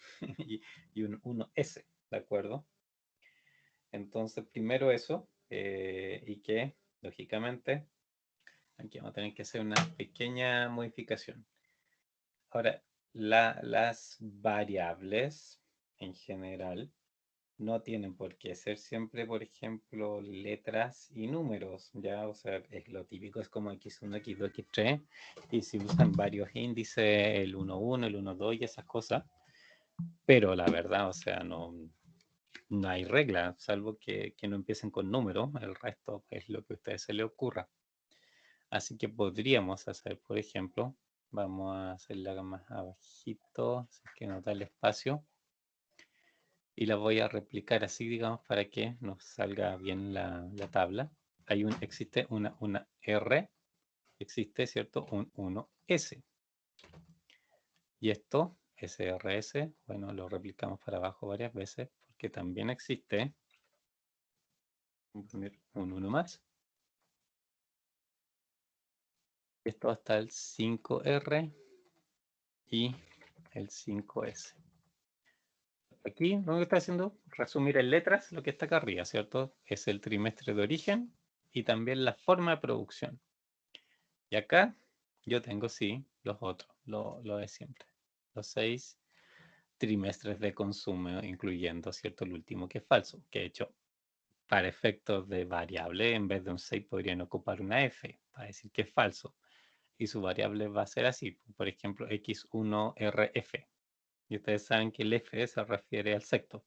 y un 1S, ¿de acuerdo? Entonces, primero eso, y que, lógicamente, aquí vamos a tener que hacer una pequeña modificación. Ahora, las variables en general no tienen por qué ser siempre, por ejemplo, letras y números, ¿ya? O sea, es lo típico, es como x1, x2, x3, y si usan varios índices, el 1,1, el 1,2 y esas cosas, pero la verdad, o sea, no hay regla, salvo que no empiecen con números, el resto es lo que a ustedes se les ocurra. Así que podríamos hacer, por ejemplo, vamos a hacerla más abajito, así que no da el espacio. Y la voy a replicar así, digamos, para que nos salga bien la tabla. Existe una R, existe, ¿cierto? Un 1S. Y esto, SRS, bueno, lo replicamos para abajo varias veces, porque también existe, voy a poner un 1 más. Esto hasta el 5R y el 5S. Aquí lo que está haciendo, resumir en letras lo que está acá arriba, ¿cierto? Es el trimestre de origen y también la forma de producción. Y acá yo tengo, sí, los otros, lo de siempre. Los 6 trimestres de consumo, incluyendo, ¿cierto? El último que es falso, que de hecho, para efectos de variable, en vez de un 6 podrían ocupar una F, para decir que es falso. Y su variable va a ser así, por ejemplo, X1RF. Y ustedes saben que el F se refiere al sexto.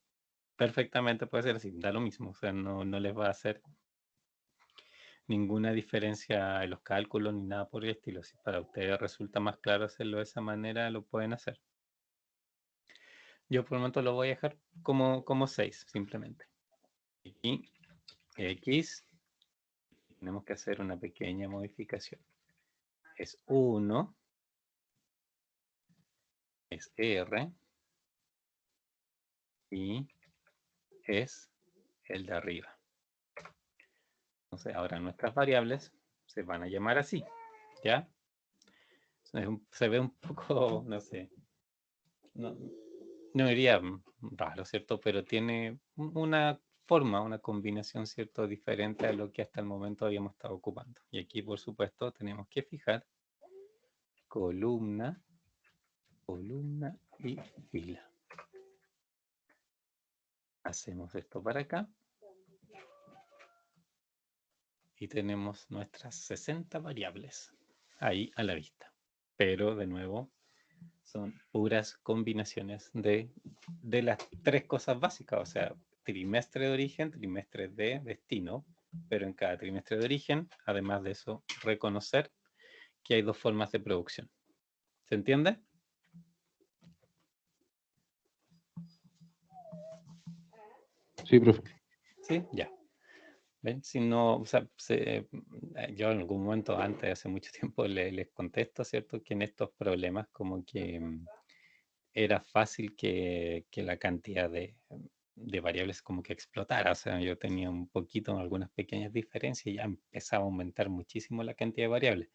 Perfectamente puede ser así, da lo mismo, o sea, no les va a hacer ninguna diferencia en los cálculos ni nada por el estilo. Si para ustedes resulta más claro hacerlo de esa manera, lo pueden hacer. Yo por el momento lo voy a dejar como 6, simplemente. Y X, tenemos que hacer una pequeña modificación. Es 1, es R, y es el de arriba. Entonces ahora nuestras variables se van a llamar así, ¿ya? Se ve un poco, no sé, no diría raro, ¿cierto? Pero tiene una forma, una combinación, ¿cierto? Diferente a lo que hasta el momento habíamos estado ocupando. Y aquí, por supuesto, tenemos que fijar columna, columna y fila. Hacemos esto para acá. Y tenemos nuestras 60 variables ahí a la vista. Pero, de nuevo, son puras combinaciones de las tres cosas básicas, o sea, trimestre de origen, trimestre de destino, pero en cada trimestre de origen, además de eso, reconocer que hay dos formas de producción. ¿Se entiende? Sí, profe. Sí, ya. ¿Ven? Si no, o sea, yo en algún momento antes, hace mucho tiempo, les contesto, ¿cierto? Que en estos problemas como que era fácil que la cantidad de variables como que explotara. O sea, yo tenía un poquito, algunas pequeñas diferencias y ya empezaba a aumentar muchísimo la cantidad de variables.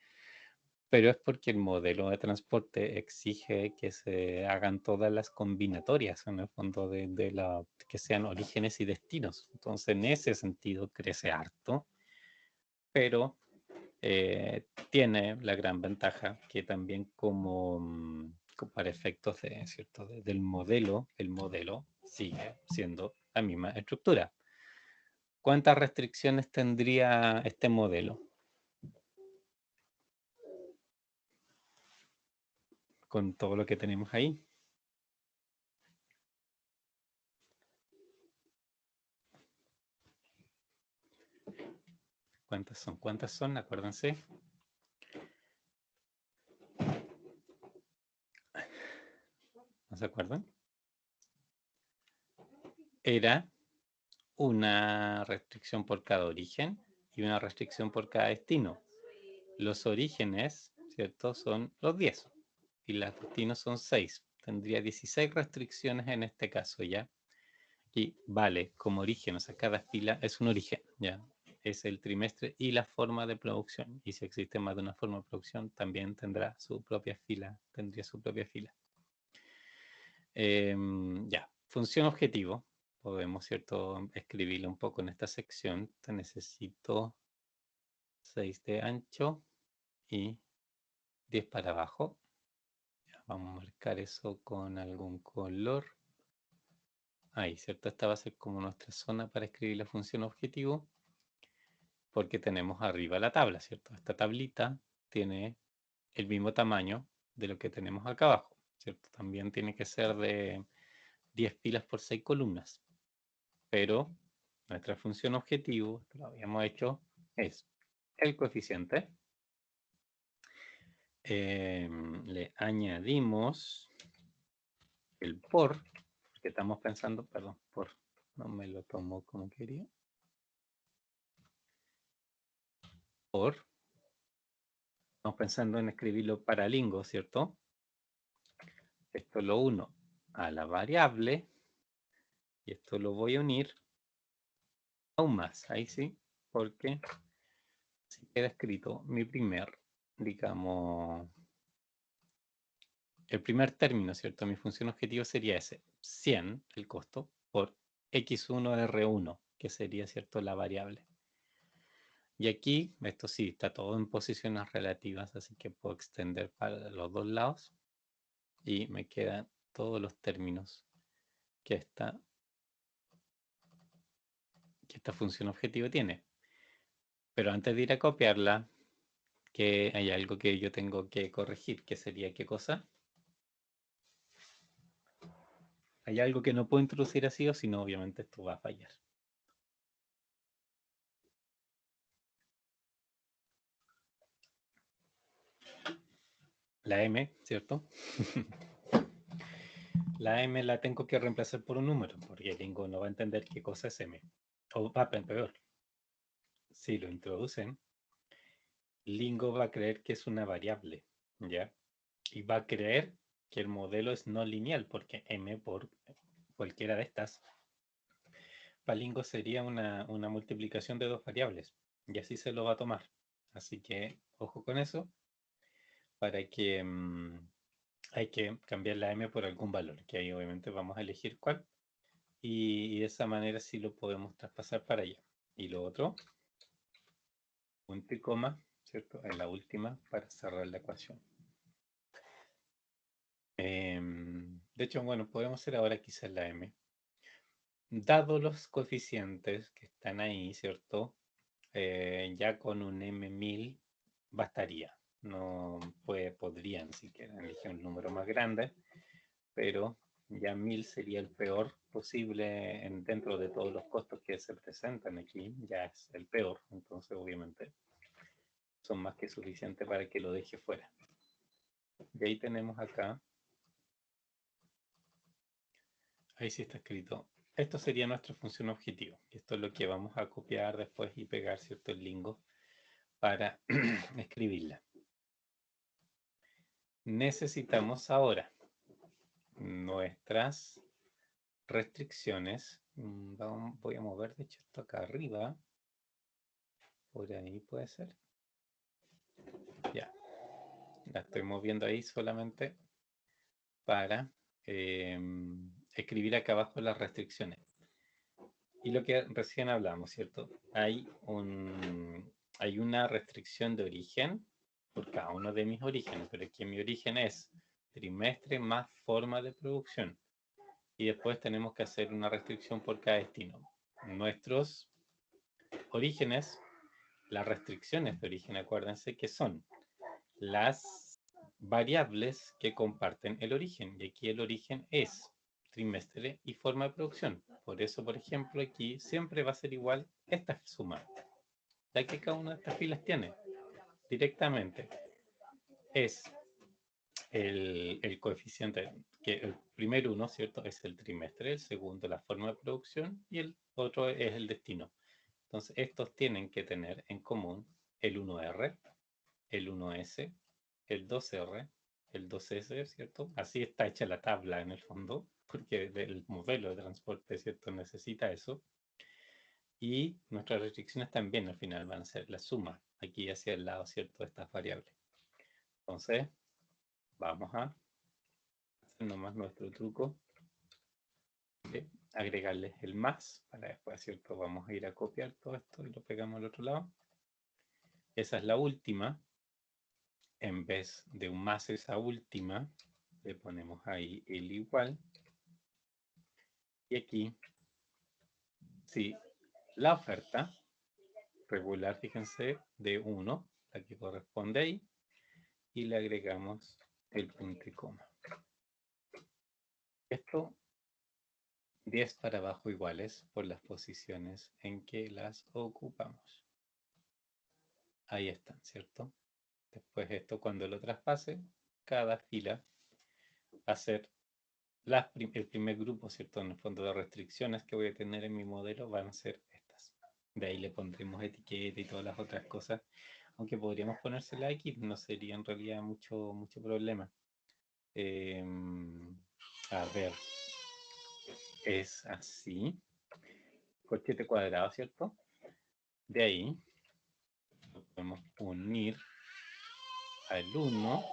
Pero es porque el modelo de transporte exige que se hagan todas las combinatorias, en el fondo, que sean orígenes y destinos. Entonces, en ese sentido, crece harto, pero tiene la gran ventaja que también como para efectos ¿cierto? Del modelo, el modelo sigue siendo la misma estructura. ¿Cuántas restricciones tendría este modelo? Con todo lo que tenemos ahí. ¿Cuántas son? ¿Cuántas son? Acuérdense. ¿No se acuerdan? Era una restricción por cada origen y una restricción por cada destino. Los orígenes, ¿cierto? Son los 10 y los destinos son 6. Tendría 16 restricciones en este caso, ¿ya? Y vale como origen, o sea, cada fila es un origen, ¿ya? Es el trimestre y la forma de producción. Y si existe más de una forma de producción, también tendrá su propia fila, tendría su propia fila. Ya, función objetivo. Podemos, ¿cierto?, escribirlo un poco en esta sección. Te necesito 6 de ancho y 10 para abajo. Vamos a marcar eso con algún color. Ahí, ¿cierto? Esta va a ser como nuestra zona para escribir la función objetivo, porque tenemos arriba la tabla, ¿cierto? Esta tablita tiene el mismo tamaño de lo que tenemos acá abajo, ¿cierto? También tiene que ser de 10 filas por 6 columnas, pero nuestra función objetivo, que lo habíamos hecho, es el coeficiente. Le añadimos el por, porque estamos pensando, perdón, por, no me lo tomo como quería. Por, estamos pensando en escribirlo paralingo, ¿cierto? Esto lo uno a la variable y esto lo voy a unir aún más, ahí sí, porque así queda escrito mi primer, digamos, el primer término, ¿cierto? Mi función objetivo sería ese, 100, el costo, por x1r1, que sería, ¿cierto?, la variable. Y aquí, esto sí, está todo en posiciones relativas, así que puedo extender para los dos lados y me quedan todos los términos que esta función objetivo tiene. Pero antes de ir a copiarla, que hay algo que yo tengo que corregir, que sería ¿qué cosa? Hay algo que no puedo introducir así o si no, obviamente esto va a fallar. La M, ¿cierto? La M la tengo que reemplazar por un número, porque el Lingo no va a entender qué cosa es M. O va peor. Si lo introducen, Lingo va a creer que es una variable, ¿ya? Y va a creer que el modelo es no lineal, porque M por cualquiera de estas, para Lingo sería una multiplicación de dos variables, y así se lo va a tomar. Así que, ojo con eso, para que hay que cambiar la M por algún valor, que ahí obviamente vamos a elegir cuál, y de esa manera sí lo podemos traspasar para allá. Y lo otro, punto y coma, ¿cierto? En la última para cerrar la ecuación. De hecho, bueno, podemos hacer ahora quizás la M. Dado los coeficientes que están ahí, ¿cierto? Ya con un M1000 bastaría. No podrían, si quieren, elegir un número más grande, pero ya 1000 sería el peor posible dentro de todos los costos que se presentan aquí. Ya es el peor, entonces obviamente son más que suficientes para que lo deje fuera. Y ahí tenemos acá, ahí sí está escrito. Esto sería nuestra función objetivo. Esto es lo que vamos a copiar después y pegar, ¿cierto?, el Lingo para escribirla. Necesitamos ahora nuestras restricciones. Voy a mover, de hecho, esto acá arriba. Por ahí puede ser. Ya. La estoy moviendo ahí solamente para escribir acá abajo las restricciones. Y lo que recién hablamos, ¿cierto? Hay una restricción de origen por cada uno de mis orígenes, pero aquí mi origen es trimestre más forma de producción. Y después tenemos que hacer una restricción por cada destino. Nuestros orígenes, las restricciones de origen, acuérdense que son las variables que comparten el origen. Y aquí el origen es trimestre y forma de producción. Por eso, por ejemplo, aquí siempre va a ser igual esta suma, ya que cada una de estas filas tiene directamente es el coeficiente, que el primer uno, ¿cierto?, es el trimestre, el segundo la forma de producción y el otro es el destino. Entonces, estos tienen que tener en común el 1R, el 1S, el 2R, el 2S, ¿cierto? Así está hecha la tabla en el fondo, porque el modelo de transporte, ¿cierto?, necesita eso. Y nuestras restricciones también al final van a ser la suma, aquí hacia el lado, ¿cierto?, de estas variables. Entonces, vamos a hacer nomás nuestro truco de agregarles el más, para después, ¿cierto? Vamos a ir a copiar todo esto y lo pegamos al otro lado. Esa es la última. En vez de un más esa última, Le ponemos ahí el igual. Y aquí, sí, la oferta regular, fíjense, de 1, la que corresponde ahí, y le agregamos el punto y coma. Esto 10 para abajo iguales por las posiciones en que las ocupamos. Ahí están, ¿cierto? Después esto, cuando lo traspase, cada fila va a ser el primer grupo, ¿cierto? En el fondo de restricciones que voy a tener en mi modelo van a ser estas. De ahí le pondremos etiqueta y todas las otras cosas. Aunque podríamos ponérsela aquí, no sería en realidad mucho problema. A ver, es así. Corchete cuadrado, ¿cierto? De ahí lo podemos unir al 1.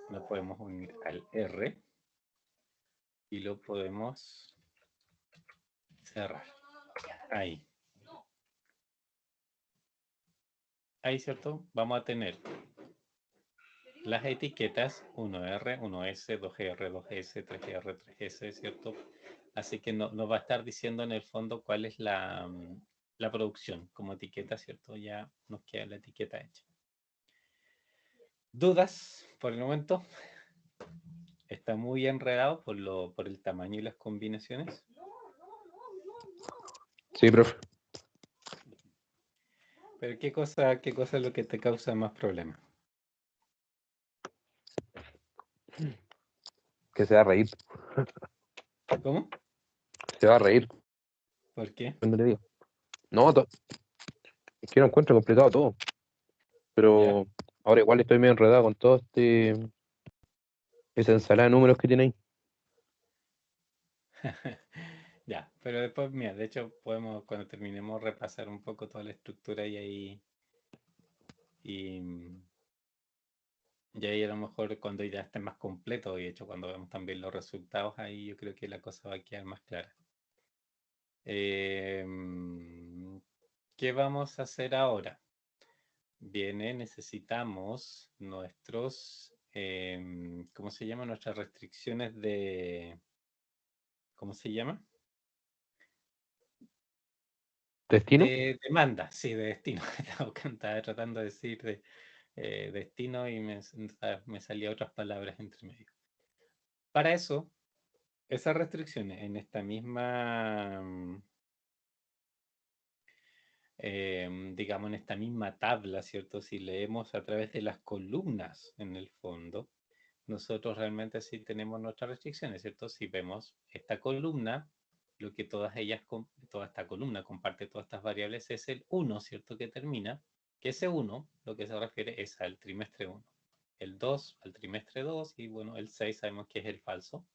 Lo podemos unir al R. Y lo podemos cerrar. Ahí. Ahí, ¿cierto? Vamos a tener las etiquetas 1R, 1S, 2R, 2S, 3R, 3S, ¿cierto? Así que no va a estar diciendo en el fondo cuál es la producción como etiqueta, ¿cierto? Ya nos queda la etiqueta hecha. ¿Dudas por el momento? ¿Está muy enredado por el tamaño y las combinaciones? Sí, profe. Pero ¿qué cosa es lo que te causa más problema? Que se va a reír. ¿Cómo? Se va a reír. ¿Por qué? Cuando le digo. No, es que no encuentro completado todo. Pero ahora igual estoy medio enredado con todo esa ensalada de números que tiene ahí. Ya, pero después, mira, de hecho podemos cuando terminemos repasar un poco toda la estructura y ahí a lo mejor cuando ya esté más completo y de hecho cuando vemos también los resultados ahí yo creo que la cosa va a quedar más clara. ¿Qué vamos a hacer ahora? Viene, necesitamos nuestros, ¿cómo se llama? Nuestras restricciones de, ¿cómo se llama? ¿Destino? De demanda, sí, de destino. Estaba tratando de decir de destino y me salían otras palabras entre medio. Para eso, esas restricciones en esta misma, digamos, en esta misma tabla, ¿cierto? Si leemos a través de las columnas en el fondo, nosotros realmente sí tenemos nuestras restricciones, ¿cierto? Si vemos esta columna, lo que toda esta columna comparte todas estas variables es el 1, ¿cierto? Que termina, que ese 1 lo que se refiere es al trimestre 1, el 2 al trimestre 2 y bueno, el 6 sabemos que es el falso,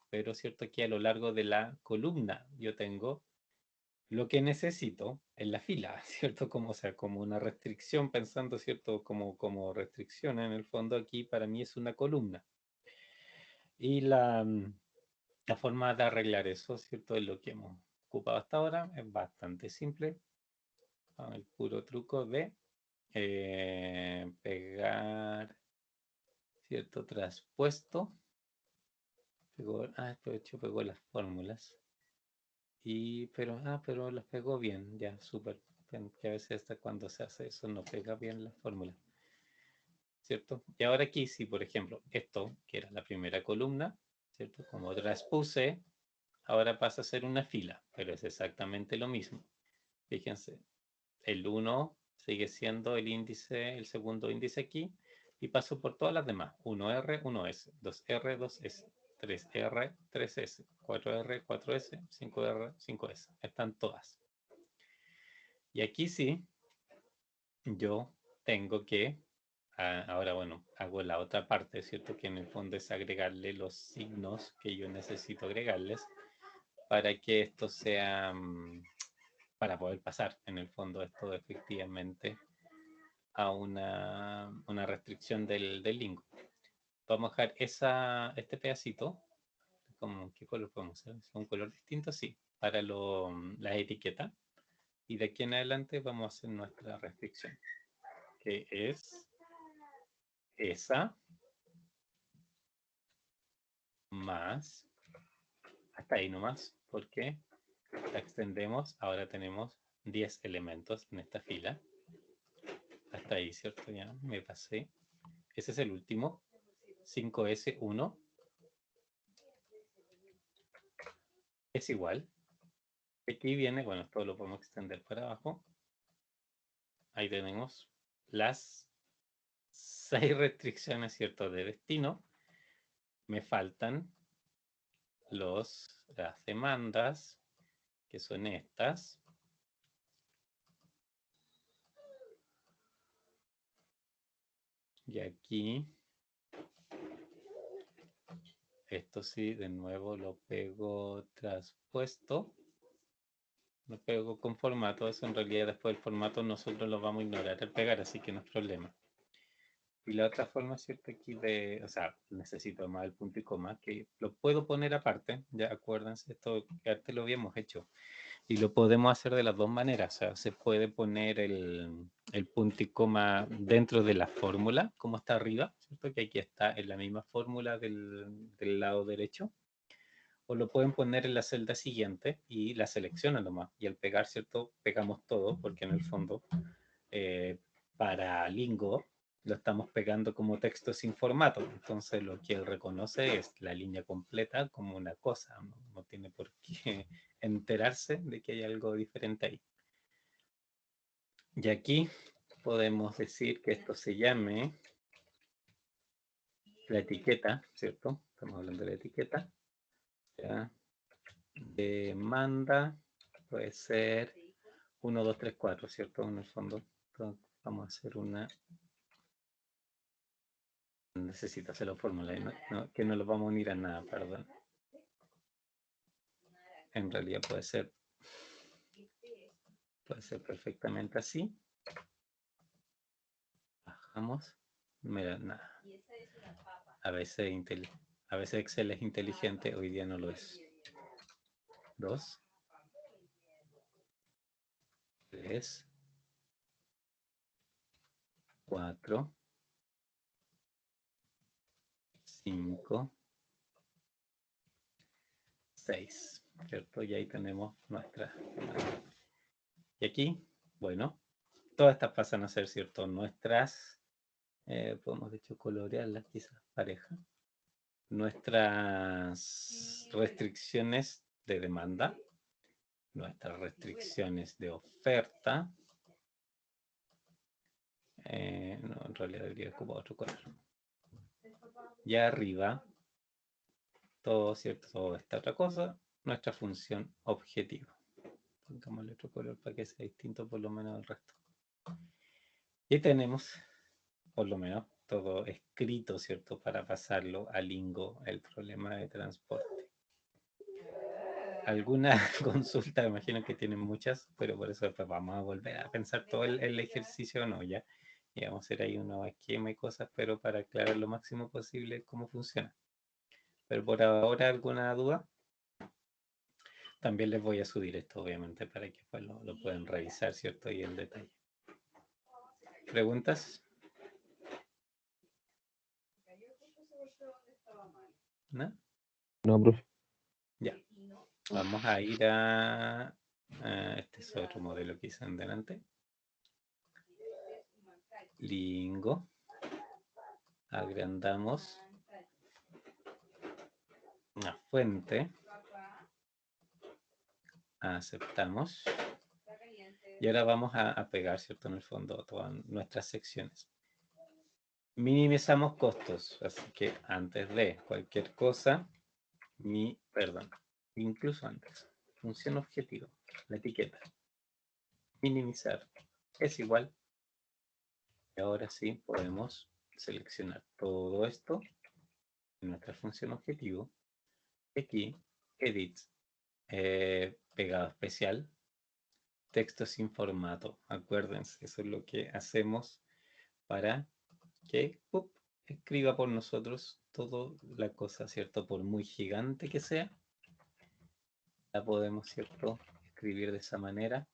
pero cierto que a lo largo de la columna yo tengo lo que necesito en la fila, ¿cierto? Como, o sea, como una restricción, pensando, ¿cierto? Como restricción en el fondo aquí para mí es una columna. Y la forma de arreglar eso, ¿cierto? Es lo que hemos ocupado hasta ahora, es bastante simple. Con el puro truco de pegar, ¿cierto? Traspuesto. De hecho pegó las fórmulas. Pero las pegó bien, ya, súper. Que a veces hasta cuando se hace eso no pega bien la fórmula. ¿Cierto? Y ahora aquí, si por ejemplo, esto, que era la primera columna, ¿cierto? Como traspuse, ahora pasa a ser una fila, pero es exactamente lo mismo. Fíjense, el 1 sigue siendo el índice, el segundo índice aquí, y paso por todas las demás. 1R, 1S, 2R, 2S, 3R, 3S, 4R, 4S, 5R, 5S. Están todas. Y aquí sí, yo tengo que, ahora bueno, hago la otra parte, ¿cierto? Que en el fondo es agregarle los signos que yo necesito agregarles para que esto sea, para poder pasar en el fondo esto efectivamente a una restricción del lingo. Vamos a dejar este pedacito, ¿qué color podemos hacer? ¿Un color distinto? Sí, para la etiqueta. Y de aquí en adelante vamos a hacer nuestra restricción, que es esa, más, hasta ahí nomás, porque la extendemos, ahora tenemos 10 elementos en esta fila. Hasta ahí, ¿cierto? Ya me pasé. Ese es el último. 5S1 es igual. Aquí viene, bueno, esto lo podemos extender para abajo. Ahí tenemos las 6 restricciones, ¿cierto? De destino. Me faltan las demandas, que son estas. Y aquí, esto sí, de nuevo lo pego traspuesto. Lo pego con formato, eso en realidad después el formato nosotros lo vamos a ignorar al pegar, así que no es problema. Y la otra forma, ¿cierto? Aquí o sea, necesito más el punto y coma, que lo puedo poner aparte, ya acuérdense, esto que antes lo habíamos hecho. Y lo podemos hacer de las dos maneras, o sea, se puede poner el punto y coma dentro de la fórmula, como está arriba, ¿cierto? Que aquí está en la misma fórmula del lado derecho. O lo pueden poner en la celda siguiente y la seleccionan nomás. Y al pegar, ¿cierto? Pegamos todo, porque en el fondo, para Lingo, lo estamos pegando como texto sin formato. Entonces, lo que él reconoce es la línea completa como una cosa. No tiene por qué enterarse de que hay algo diferente ahí. Y aquí podemos decir que esto se llame la etiqueta, ¿cierto? Estamos hablando de la etiqueta. ¿Ya? Demanda puede ser 1, 2, 3, 4, ¿cierto? En el fondo. Entonces, vamos a hacer una... Necesito hacer la fórmula, que no lo vamos a unir a nada, perdón. En realidad puede ser perfectamente así. Bajamos. Mira, nada. A veces Excel es inteligente, hoy día no lo es. 2, 3, 4, 5, 6, ¿cierto? Y ahí tenemos nuestra. Y aquí, bueno, todas estas pasan a ser, ¿cierto? Nuestras, podemos de hecho colorearlas quizás pareja. Nuestras restricciones de demanda, nuestras restricciones de oferta. No, en realidad debería ocupar otro color. Y arriba, todo, ¿cierto? Toda esta otra cosa, nuestra función objetivo. Pongámosle otro color para que sea distinto por lo menos del resto. Y tenemos, por lo menos, todo escrito, ¿cierto? Para pasarlo a Lingo, el problema de transporte. ¿Alguna consulta? Me imagino que tienen muchas, pero por eso después vamos a volver a pensar todo el ejercicio, ¿no? Ya. Y vamos a hacer ahí un esquema y cosas, pero para aclarar lo máximo posible cómo funciona. Pero por ahora, ¿alguna duda? También les voy a subir esto, obviamente, para que después lo puedan revisar, ¿cierto? Y en detalle. ¿Preguntas? ¿No? No, profe. Ya. Vamos a ir a este es otro modelo que hice en delante. Lingo. Agrandamos una fuente. Aceptamos. Y ahora vamos a pegar, ¿cierto? En el fondo, todas nuestras secciones. Minimizamos costos, así que antes de cualquier cosa, incluso antes, función objetivo, la etiqueta, minimizar es igual. Y ahora sí podemos seleccionar todo esto en nuestra función objetivo. Aquí, edit, pegado especial, texto sin formato. Acuérdense, eso es lo que hacemos para que escriba por nosotros toda la cosa, ¿cierto? Por muy gigante que sea, la podemos, ¿cierto? Escribir de esa manera.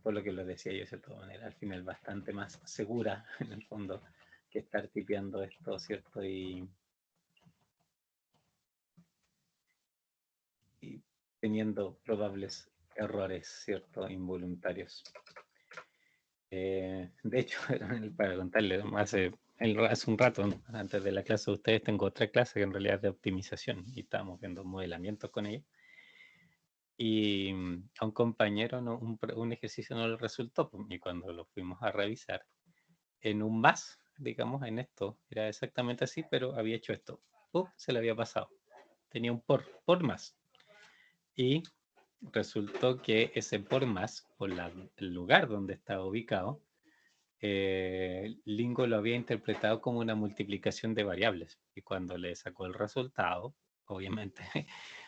Por lo que lo decía yo de cierta manera, al final bastante más segura en el fondo que estar tipeando esto, ¿cierto? Y teniendo probables errores, ¿cierto? Involuntarios. De hecho, para contarle, hace un rato, antes de la clase de ustedes, tengo otra clase que en realidad es de optimización y estábamos viendo modelamientos con ella. Y a un compañero un ejercicio no le resultó, y cuando lo fuimos a revisar, en un más, digamos, en esto, era exactamente así, pero había hecho esto. Se le había pasado. Tenía un por más. Y resultó que ese por más, por el lugar donde estaba ubicado, Lingo lo había interpretado como una multiplicación de variables. Y cuando le sacó el resultado, obviamente,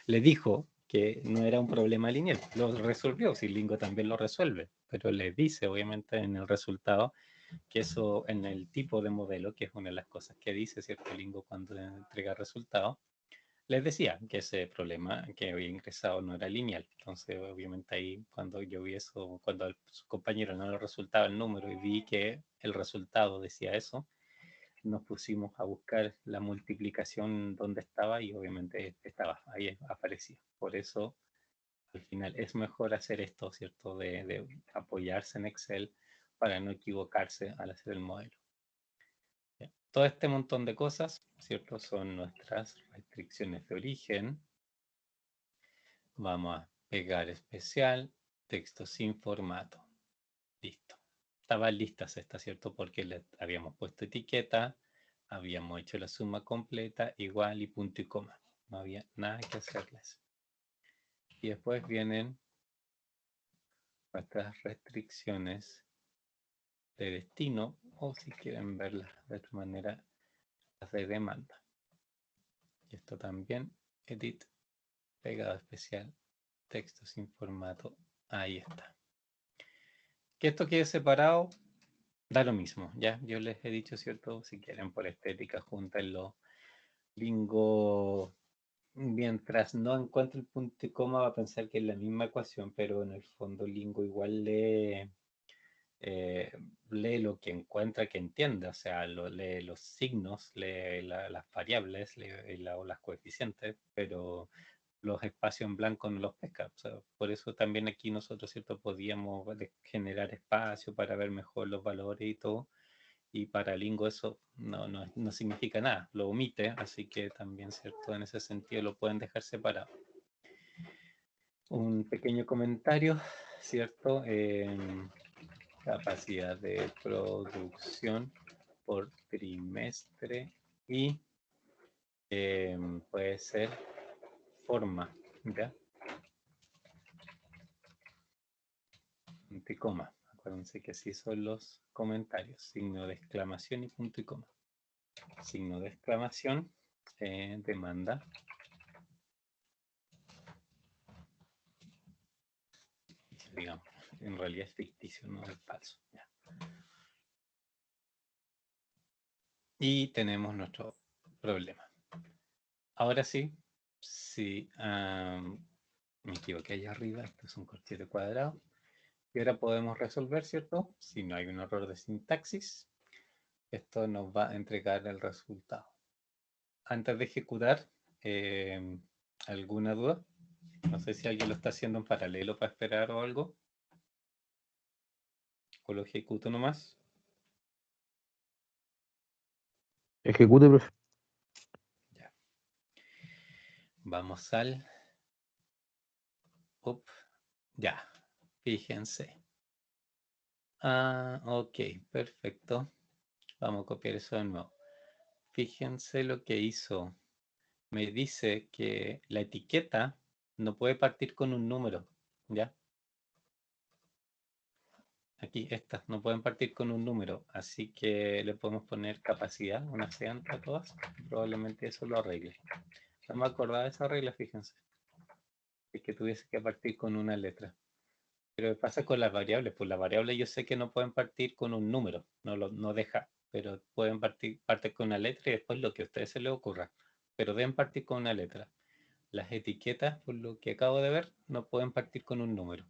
le dijo que no era un problema lineal. Lo resolvió, si Lingo también lo resuelve. Pero le dice, obviamente, en el resultado, que eso en el tipo de modelo, que es una de las cosas que dice cierto Lingo cuando entrega resultados, les decía que ese problema que había ingresado no era lineal. Entonces, obviamente ahí cuando yo vi eso, cuando a su compañero no le resultaba el número y vi que el resultado decía eso, nos pusimos a buscar la multiplicación donde estaba y obviamente estaba, ahí aparecía. Por eso, al final es mejor hacer esto, ¿cierto? De apoyarse en Excel para no equivocarse al hacer el modelo. Todo este montón de cosas, ¿cierto? Son nuestras restricciones de origen. Vamos a pegar especial, texto sin formato. Listo. Estaban listas estas, ¿cierto? Porque le habíamos puesto etiqueta, habíamos hecho la suma completa, igual y punto y coma. No había nada que hacerles. Y después vienen nuestras restricciones de destino, o si quieren verlas de otra manera, las de demanda. Y esto también, edit, pegado especial, texto sin formato, ahí está. Que esto quede separado, da lo mismo, ya. Yo les he dicho, ¿cierto? Si quieren por estética, júntenlo. Lingo, mientras no encuentre el punto y coma, va a pensar que es la misma ecuación, pero en el fondo Lingo igual lee lo que encuentra que entiende, o sea, lee los signos, lee las variables, lee las coeficientes, pero los espacios en blanco no los pesca. O sea, por eso también aquí nosotros, ¿cierto? Podíamos generar espacio para ver mejor los valores y todo. Y para Lingo eso no significa nada, lo omite, así que también, ¿cierto? En ese sentido lo pueden dejar separado. Un pequeño comentario, ¿cierto? Capacidad de producción por trimestre y puede ser forma, ¿ya? Punto y coma. Acuérdense que así son los comentarios. Signo de exclamación y punto y coma. Signo de exclamación, demanda. Digamos, en realidad es ficticio, no es falso. Ya. Y tenemos nuestro problema. Ahora sí, si me equivoqué allá arriba, esto es un corchete cuadrado. Y ahora podemos resolver, ¿cierto? Si no hay un error de sintaxis, esto nos va a entregar el resultado. Antes de ejecutar, ¿alguna duda? No sé si alguien lo está haciendo en paralelo para esperar o algo. O lo ejecuto nomás. Ejecute, profe. Ya. Vamos al... Ya, fíjense. Ok, perfecto. Vamos a copiar eso de nuevo. Fíjense lo que hizo. Me dice que la etiqueta no puede partir con un número, ¿ya? Aquí estas no pueden partir con un número, así que le podemos poner capacidad, una sean a todas. Probablemente eso lo arregle. No me acordaba de esa regla, fíjense. Es que tuviese que partir con una letra. Pero pasa con las variables, pues las variables yo sé que no pueden partir con un número, no deja, pero pueden partir con una letra y después lo que a ustedes se les ocurra, pero deben partir con una letra. Las etiquetas, por lo que acabo de ver, no pueden partir con un número.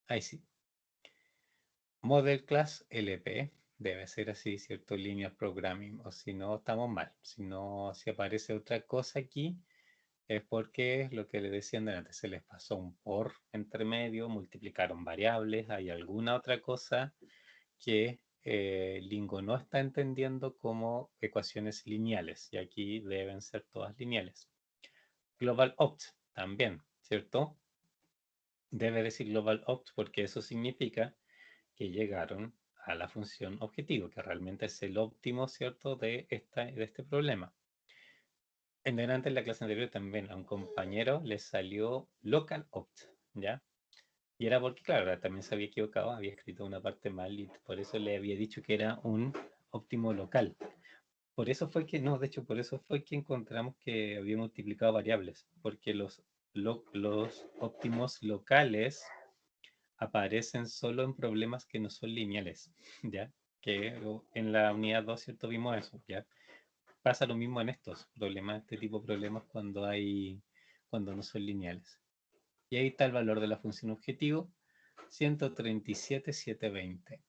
Ahí sí. Model class LP, debe ser así, ¿cierto? Linear programming, o si no, estamos mal. Si no, si aparece otra cosa aquí, es porque lo que le decían antes, se les pasó un por entre medio, multiplicaron variables, hay alguna otra cosa que Lingo no está entendiendo como ecuaciones lineales, y aquí deben ser todas lineales. Global opt también, ¿cierto? Debe decir global opt porque eso significa que llegaron a la función objetivo, que realmente es el óptimo, ¿cierto?, de este problema. En delante, en la clase anterior también a un compañero le salió local opt, ¿ya? Y era porque, claro, también se había equivocado, había escrito una parte mal y por eso le había dicho que era un óptimo local. Por eso fue que, no, de hecho, por eso fue que encontramos que había multiplicado variables, porque los óptimos locales aparecen solo en problemas que no son lineales, ¿ya? Que en la unidad 2, ¿cierto? Vimos eso, ¿ya? Pasa lo mismo en estos problemas, este tipo de problemas cuando no son lineales. Y ahí está el valor de la función objetivo, 137,720.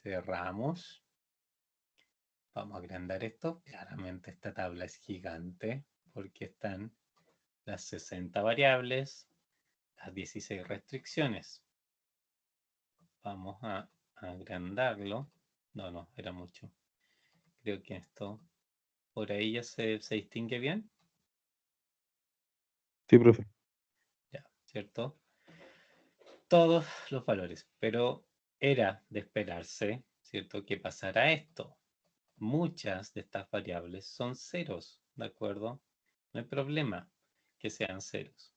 Cerramos. Vamos a agrandar esto. Claramente esta tabla es gigante porque están las 60 variables, las 16 restricciones. Vamos a agrandarlo. No, era mucho. Creo que esto por ahí ya se distingue bien. Sí, profe. Ya, ¿cierto? Todos los valores, pero era de esperarse, ¿cierto?, que pasara esto. Muchas de estas variables son ceros, ¿de acuerdo? No hay problema que sean ceros.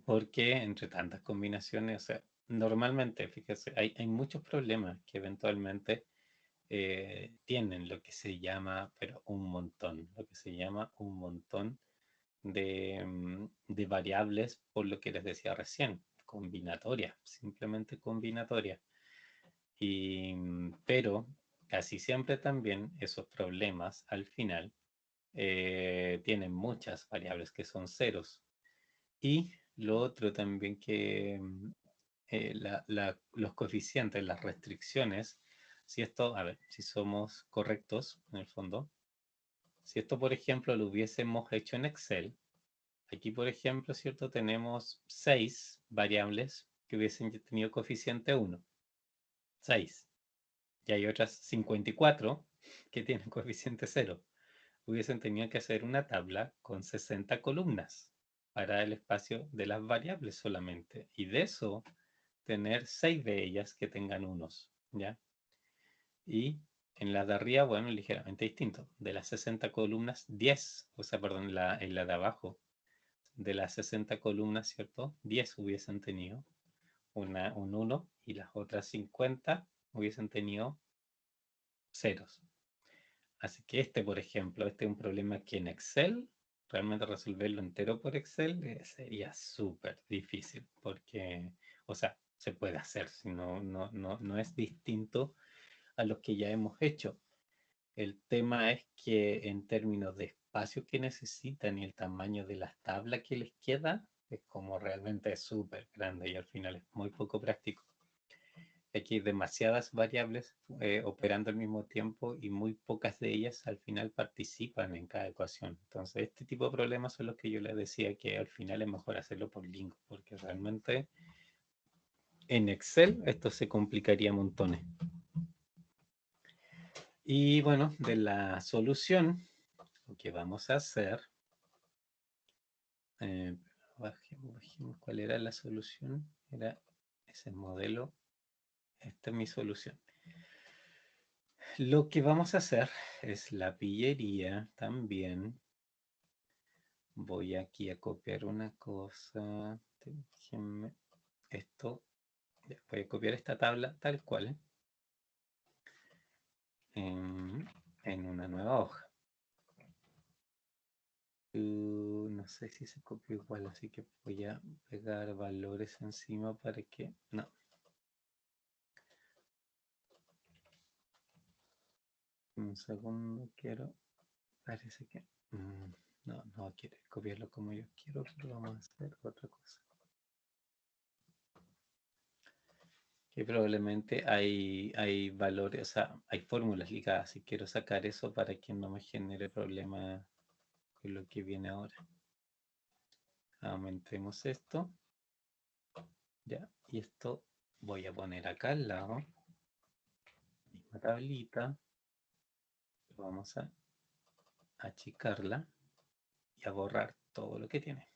Porque entre tantas combinaciones, o sea, normalmente, fíjese, hay muchos problemas que eventualmente tienen lo que se llama, pero un montón, lo que se llama un montón de variables, por lo que les decía recién, combinatoria, simplemente combinatoria. Pero casi siempre también esos problemas al final tienen muchas variables que son ceros. Y lo otro también que los coeficientes, las restricciones, si esto, a ver, si somos correctos en el fondo, si esto, por ejemplo, lo hubiésemos hecho en Excel, aquí, por ejemplo, ¿cierto? Tenemos 6 variables que hubiesen tenido coeficiente 1. 6. Y hay otras 54 que tienen coeficiente 0. Hubiesen tenido que hacer una tabla con 60 columnas para el espacio de las variables solamente. Y de eso, tener 6 de ellas que tengan unos, ¿ya? Y en la de arriba, bueno, ligeramente distinto. De las 60 columnas, 10, o sea, perdón, en la de abajo, de las 60 columnas, ¿cierto? 10 hubiesen tenido un 1 y las otras 50 hubiesen tenido ceros. Así que por ejemplo, este es un problema que en Excel, realmente resolverlo entero por Excel sería súper difícil, porque, o sea, se puede hacer, si no es distinto a los que ya hemos hecho. El tema es que en términos de espacio que necesitan y el tamaño de las tablas que les queda, es como realmente es súper grande y al final es muy poco práctico. Aquí hay demasiadas variables operando al mismo tiempo y muy pocas de ellas al final participan en cada ecuación. Entonces, este tipo de problemas son los que yo les decía que al final es mejor hacerlo por Lingo, porque realmente en Excel esto se complicaría montones. Y bueno, de la solución, lo que vamos a hacer, bajemos, ¿cuál era la solución? Era ese modelo, esta es mi solución. Lo que vamos a hacer es la pillería también. Voy aquí a copiar una cosa. Déjenme esto. Voy a copiar esta tabla tal cual en una nueva hoja. No sé si se copia igual, así que voy a pegar valores encima para que... No. Un segundo, quiero... Parece que... no quiere copiarlo como yo quiero, pero vamos a hacer otra cosa. que probablemente hay valores, o sea, hay fórmulas ligadas y quiero sacar eso para que no me genere problema con lo que viene ahora. Aumentemos esto. Ya, y esto voy a poner acá al lado. Misma tablita. Vamos a achicarla y a borrar todo lo que tiene.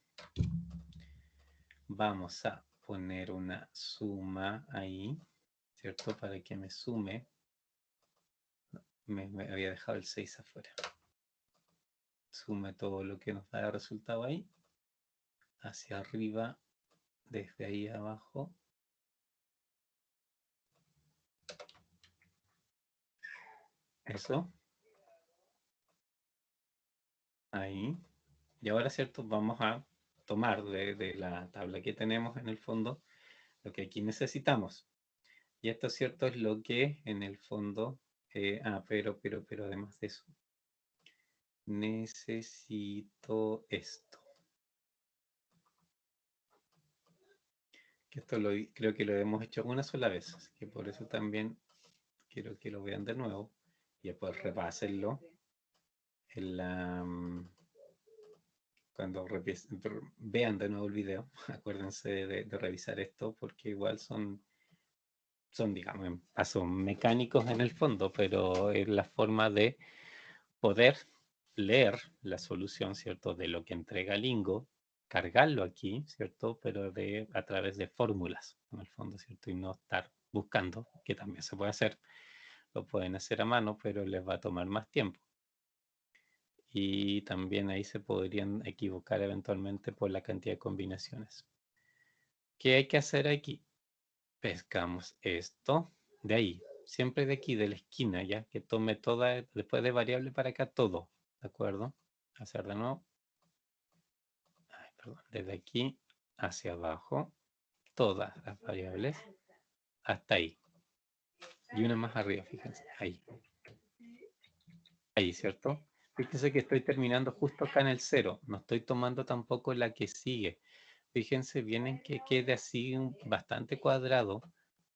Vamos a poner una suma ahí, ¿cierto? Para que me sume. Me había dejado el 6 afuera. Sume todo lo que nos da de resultado ahí. Hacia arriba, desde ahí abajo. Eso. Ahí. Y ahora, ¿cierto? Vamos a tomar de la tabla que tenemos en el fondo lo que aquí necesitamos. Y esto, ¿cierto? Es lo que en el fondo... pero además de eso, necesito esto. Que esto creo que lo hemos hecho una sola vez, así que por eso también quiero que lo vean de nuevo y después repásenlo en la, cuando vean de nuevo el video. Acuérdense de revisar esto porque igual son, digamos, pasos mecánicos en el fondo, pero es la forma de poder leer la solución, ¿cierto? De lo que entrega Lingo, cargarlo aquí, ¿cierto? Pero a través de fórmulas, en el fondo, ¿cierto? Y no estar buscando, que también se puede hacer. Lo pueden hacer a mano, pero les va a tomar más tiempo. Y también ahí se podrían equivocar eventualmente por la cantidad de combinaciones. ¿Qué hay que hacer aquí? Pescamos esto de ahí, siempre de aquí, de la esquina, ya que tome toda, después de variable para acá, todo, ¿de acuerdo? Hacer de nuevo. Ay, perdón, desde aquí hacia abajo, todas las variables, hasta ahí. Y una más arriba, fíjense, ahí. Ahí, ¿cierto? Fíjense que estoy terminando justo acá en el 0, no estoy tomando tampoco la que sigue. Fíjense bien en que quede así bastante cuadrado,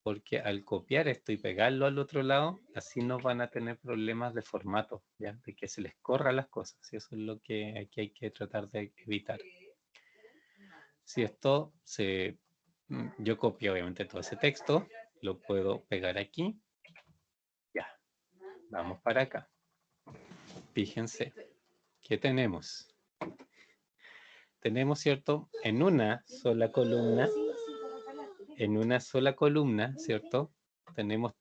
porque al copiar esto y pegarlo al otro lado, así no van a tener problemas de formato, ¿ya? De que se les corra las cosas, y eso es lo que aquí hay que tratar de evitar. Si esto yo copio obviamente todo ese texto, lo puedo pegar aquí, ya, vamos para acá. Fíjense, ¿qué tenemos? Tenemos, ¿cierto? En una sola columna, ¿cierto? Tenemos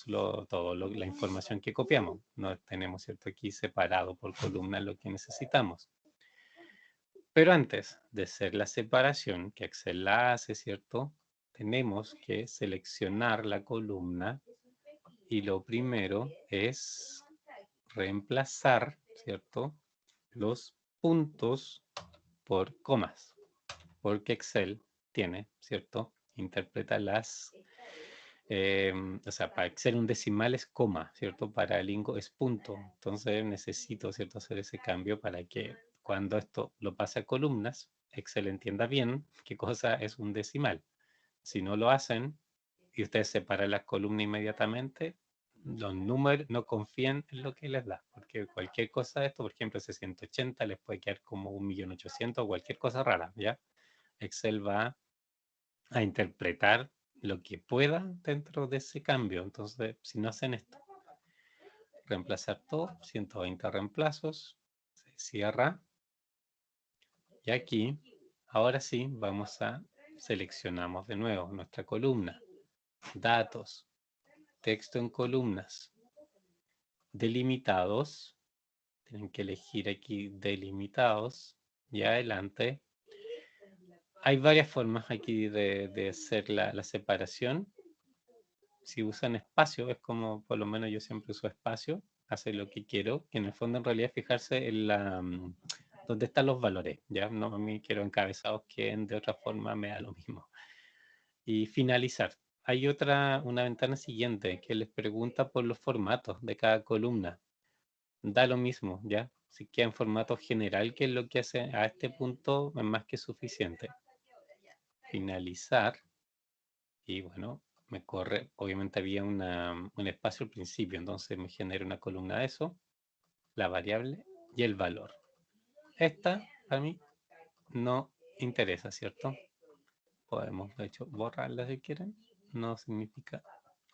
la información que copiamos. No tenemos, ¿cierto? Aquí separado por columna lo que necesitamos. Pero antes de hacer la separación, que Excel la hace, ¿cierto? Tenemos que seleccionar la columna y lo primero es reemplazar, ¿cierto? Los puntos por comas, porque Excel tiene, ¿cierto? Interpreta o sea, para Excel un decimal es coma, ¿cierto? Para Lingo es punto. Entonces necesito, ¿cierto? Hacer ese cambio para que cuando esto lo pase a columnas, Excel entienda bien qué cosa es un decimal. Si no lo hacen y ustedes separan las columnas inmediatamente, los números no confíen en lo que les da, porque cualquier cosa de esto, por ejemplo, ese 180 les puede quedar como 1.800.000 o cualquier cosa rara, ¿ya? Excel va a interpretar lo que pueda dentro de ese cambio. Entonces, si no hacen esto, reemplazar todo, 120 reemplazos, se cierra. Y aquí, ahora sí, seleccionamos de nuevo nuestra columna. Datos, texto en columnas, delimitados. Tienen que elegir aquí delimitados y adelante. Hay varias formas aquí de hacer la separación. Si usan espacio, es como, por lo menos yo siempre uso espacio, hacer lo que quiero, que en el fondo en realidad es fijarse en dónde están los valores, ¿ya? No a mí quiero encabezados que de otra forma me da lo mismo. Y finalizar. Hay una ventana siguiente que les pregunta por los formatos de cada columna. Da lo mismo, ¿ya? Si queda en formato general, que es lo que hace a este punto, es más que suficiente. Finalizar. Y bueno, me corre, obviamente había un espacio al principio, entonces me genera una columna de eso, la variable y el valor. Esta a mí no interesa, ¿cierto? Podemos, de hecho, borrarla si quieren. No significa...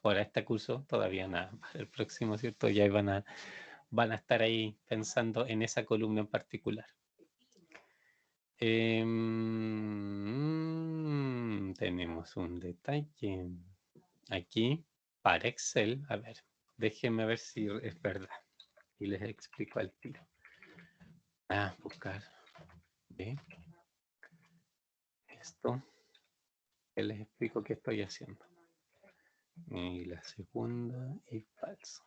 Ahora, este curso todavía nada. Para el próximo, ¿cierto? Ya van a estar ahí pensando en esa columna en particular. Tenemos un detalle aquí para Excel. A ver, déjenme ver si es verdad. Y les explico al tiro. Buscar. ¿Ve? Esto. Que les explico qué estoy haciendo. Y la segunda y falso.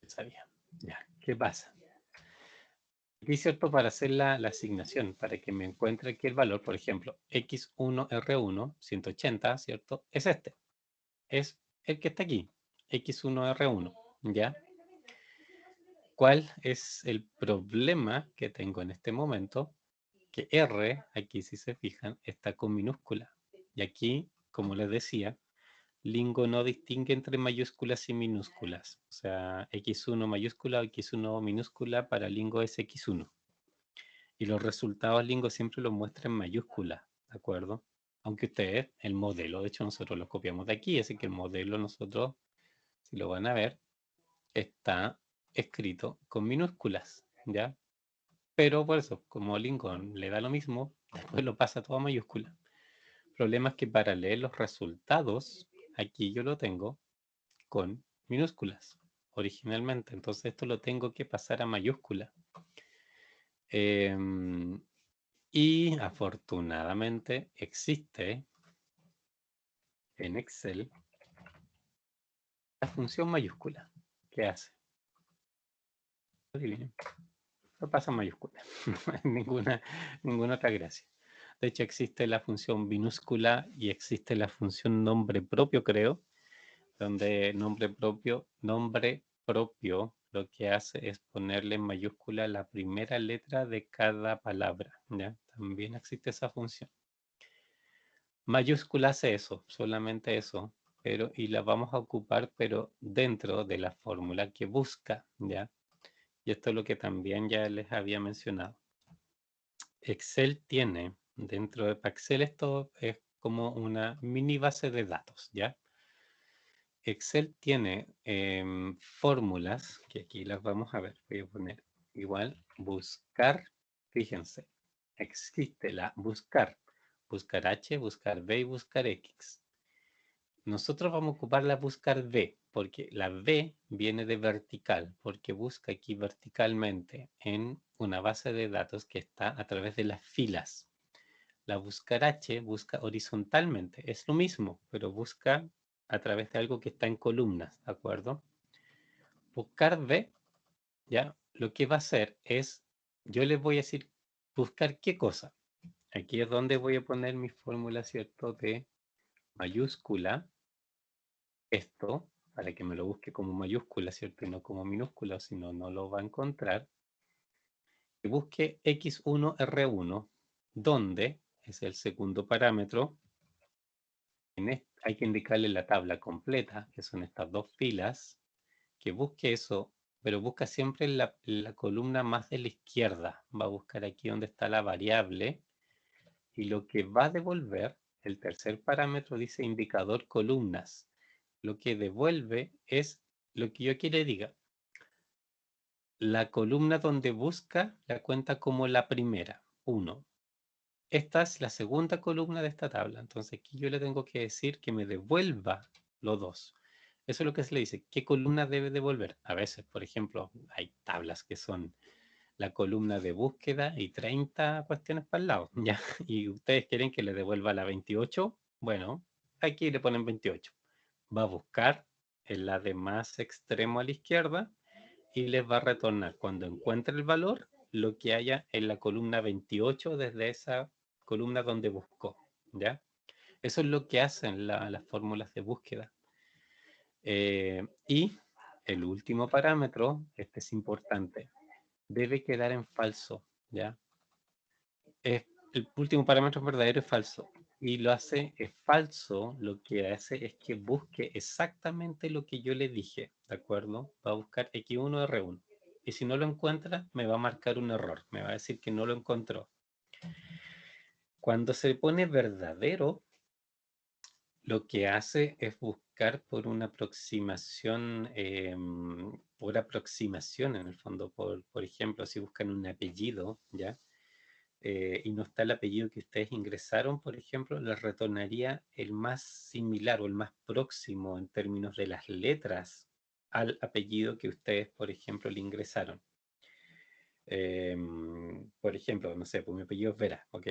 Sabía. Ya, ¿qué pasa? Aquí, ¿cierto? Para hacer la asignación, para que me encuentre aquí el valor, por ejemplo, X1R1, 180, ¿cierto? Es este. Es el que está aquí, X1R1, ¿ya? ¿Cuál es el problema que tengo en este momento? Que R, aquí si se fijan, está con minúscula. Y aquí, como les decía, Lingo no distingue entre mayúsculas y minúsculas. O sea, X1 mayúscula o X1 minúscula para Lingo es X1. Y los resultados Lingo siempre los muestra en mayúscula, ¿de acuerdo? Aunque ustedes, el modelo, de hecho nosotros lo copiamos de aquí, así que el modelo nosotros, si lo van a ver, está escrito con minúsculas, ¿ya? Pero por eso, como Lingo le da lo mismo, después lo pasa todo a mayúscula. El problema es que para leer los resultados, aquí yo lo tengo con minúsculas originalmente. Entonces esto lo tengo que pasar a mayúscula. Y afortunadamente existe en Excel la función mayúscula. ¿Qué hace? Adivinen. Lo pasa a mayúscula. No hay ninguna otra gracia. De hecho existe la función minúscula y existe la función nombre propio, creo, donde nombre propio lo que hace es ponerle en mayúscula la primera letra de cada palabra, ¿ya? También existe esa función. Mayúscula hace eso, solamente eso, y la vamos a ocupar, pero dentro de la fórmula que busca, ¿ya? Y esto es lo que también ya les había mencionado. Excel tiene, dentro de Excel esto es como una mini base de datos, ¿ya? Excel tiene fórmulas, que aquí las vamos a ver, voy a poner igual, buscar, fíjense, existe la buscar H, buscar B y buscar X. Nosotros vamos a ocupar la buscar B, porque la B viene de vertical, porque busca aquí verticalmente en una base de datos que está a través de las filas. La buscar H busca horizontalmente, es lo mismo, pero busca a través de algo que está en columnas, ¿de acuerdo? Buscar B, ¿ya? Lo que va a hacer es, yo les voy a decir, buscar qué cosa. Aquí es donde voy a poner mi fórmula, ¿cierto? De mayúscula, esto, para que me lo busque como mayúscula, ¿cierto? Y no como minúscula, si no, no lo va a encontrar. Y busque X1R1, donde es el segundo parámetro. Hay que indicarle la tabla completa, que son estas dos filas, que busque eso, pero busca siempre la columna más de la izquierda. Va a buscar aquí donde está la variable, y lo que va a devolver, el tercer parámetro dice indicador columnas. Lo que devuelve es lo que yo quiero que diga. La columna donde busca la cuenta como la primera, 1. Esta es la segunda columna de esta tabla. Entonces aquí yo le tengo que decir que me devuelva los 2. Eso es lo que se le dice. ¿Qué columna debe devolver? A veces, por ejemplo, hay tablas que son la columna de búsqueda y 30 cuestiones para el lado, ¿ya? Y ustedes quieren que le devuelva la 28. Bueno, aquí le ponen 28. Va a buscar en la de más extremo a la izquierda y les va a retornar cuando encuentre el valor lo que haya en la columna 28 desde esa columna donde buscó, ¿ya? Eso es lo que hacen las fórmulas de búsqueda. Y el último parámetro, este es importante, debe quedar en falso, ¿ya? El último parámetro es verdadero y falso. y lo hace, es falso, lo que hace es que busque exactamente lo que yo le dije, ¿de acuerdo? Va a buscar X1, R1. Y si no lo encuentra, me va a marcar un error, me va a decir que no lo encontró. Cuando se pone verdadero, lo que hace es buscar por una aproximación, en el fondo, por ejemplo, si buscan un apellido, ¿ya? Y no está el apellido que ustedes ingresaron, por ejemplo, les retornaría el más similar o el más próximo en términos de las letras al apellido que ustedes, por ejemplo, le ingresaron. Por ejemplo, no sé, pues mi apellido es Vera, ¿ok?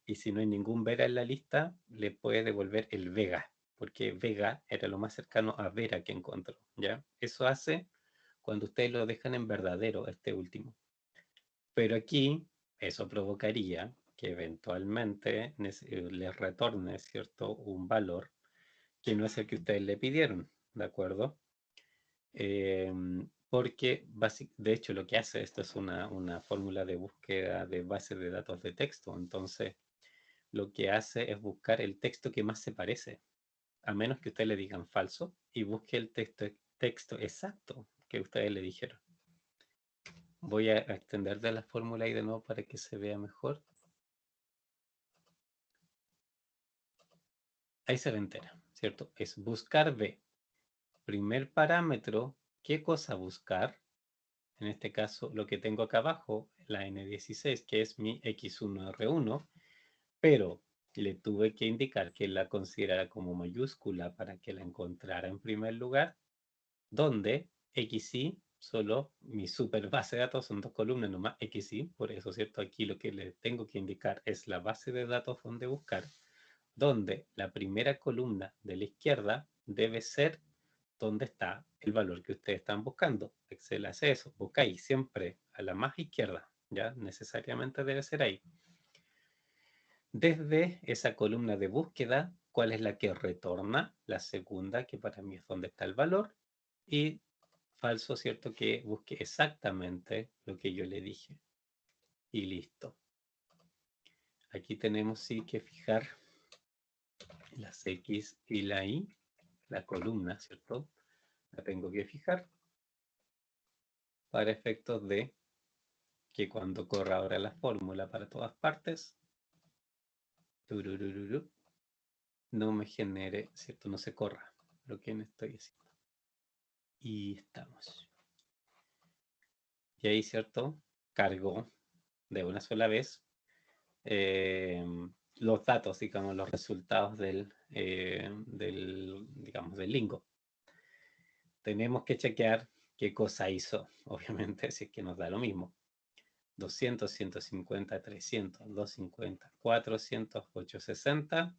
Y si no hay ningún Vera en la lista, le puede devolver el Vega, porque Vega era lo más cercano a Vera que encontró, ¿ya? Eso hace cuando ustedes lo dejan en verdadero, este último. Pero aquí eso provocaría que eventualmente les retorne, ¿cierto?, un valor que no es el que ustedes le pidieron, ¿de acuerdo? Porque de hecho lo que hace esto es una fórmula de búsqueda de bases de datos de texto. Entonces lo que hace es buscar el texto que más se parece, a menos que ustedes le digan falso, y busque el texto exacto que ustedes le dijeron. Voy a extender de la fórmula ahí de nuevo para que se vea mejor. Ahí se ve entera, ¿cierto? Es buscar B. Primer parámetro, ¿qué cosa buscar? En este caso, lo que tengo acá abajo, la N16, que es mi X1R1, pero le tuve que indicar que la considerara como mayúscula para que la encontrara en primer lugar, donde XY, solo mi super base de datos son 2 columnas nomás, XY, por eso, ¿cierto? Aquí lo que le tengo que indicar es la base de datos donde buscar, donde la primera columna de la izquierda debe ser donde está el valor que ustedes están buscando. Excel hace eso, buscáis siempre a la más izquierda, ¿ya? Necesariamente debe ser ahí. Desde esa columna de búsqueda, ¿cuál es la que retorna? La segunda, que para mí es donde está el valor, y falso, ¿cierto? Que busque exactamente lo que yo le dije. Y listo. Aquí tenemos sí que fijar las X y la Y, la columna, ¿cierto? La tengo que fijar para efectos de que cuando corra ahora la fórmula para todas partes, no me genere, ¿cierto? No se corra lo que estoy haciendo. Y estamos. Y ahí, ¿cierto? Cargó de una sola vez los datos, digamos, los resultados digamos, del lingo. Tenemos que chequear qué cosa hizo, obviamente, si es que nos da lo mismo. 200, 150, 300, 250, 400, 860.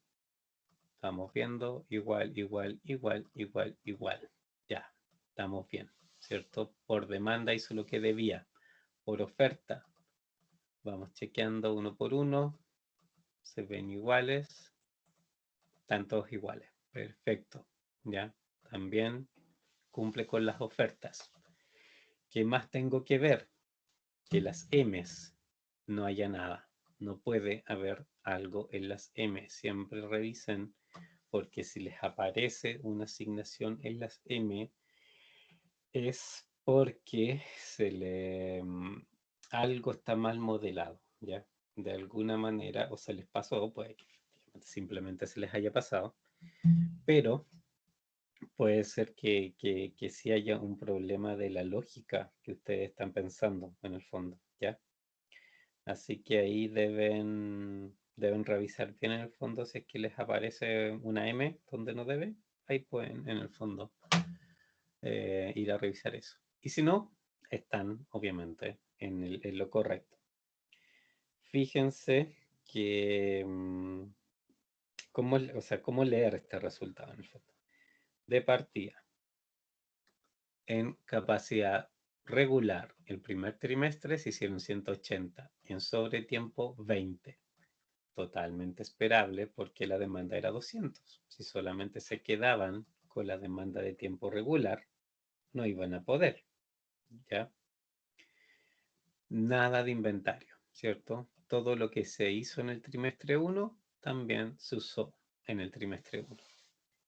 Estamos viendo igual, igual, igual, igual, igual. Ya, estamos bien, ¿cierto? Por demanda hizo lo que debía. Por oferta, vamos chequeando uno por uno. Se ven iguales. Están todos iguales. Perfecto. Ya, también cumple con las ofertas. ¿Qué más tengo que ver? Que las M's no haya nada. No puede haber algo en las M. Siempre revisen, porque si les aparece una asignación en las M, es porque algo está mal modelado, ¿ya? De alguna manera, o se les pasó, puede que simplemente se les haya pasado, pero puede ser que sí haya un problema de la lógica que ustedes están pensando en el fondo, ¿ya? Así que ahí deben revisar bien en el fondo si es que les aparece una M donde no debe. Ahí pueden en el fondo ir a revisar eso. Y si no, están obviamente en lo correcto. Fíjense que cómo leer este resultado en el fondo. De partida, en capacidad regular, el primer trimestre se hicieron 180 y en sobretiempo 20. Totalmente esperable porque la demanda era 200. Si solamente se quedaban con la demanda de tiempo regular, no iban a poder, ¿ya? Nada de inventario, ¿cierto? Todo lo que se hizo en el trimestre 1 también se usó en el trimestre 1.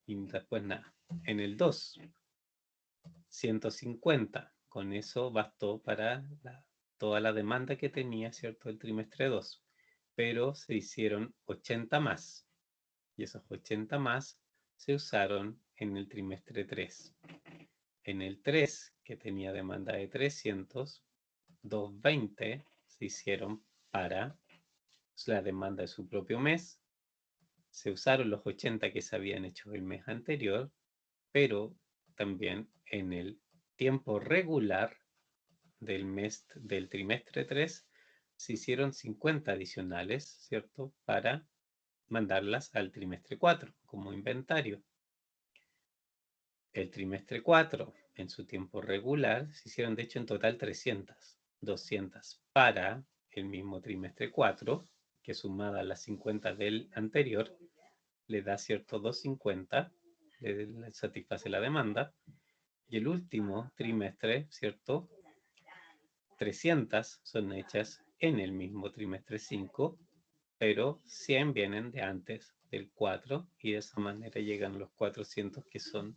Y después nada. En el 2, 150. Con eso bastó para toda la demanda que tenía, ¿cierto?, el trimestre 2. Pero se hicieron 80 más. Y esos 80 más se usaron en el trimestre 3. En el 3, que tenía demanda de 300, 220 se hicieron para la demanda de su propio mes. Se usaron los 80 que se habían hecho el mes anterior, pero también en el tiempo regular del trimestre 3 se hicieron 50 adicionales, ¿cierto?, para mandarlas al trimestre 4 como inventario. El trimestre 4, en su tiempo regular, se hicieron de hecho en total 300, 200 para el mismo trimestre 4, que sumada a las 50 del anterior, le da, ¿cierto?, 250, le satisface la demanda. Y el último trimestre, ¿cierto?, 300 son hechas en el mismo trimestre 5, pero 100 vienen de antes del 4 y de esa manera llegan los 400 que son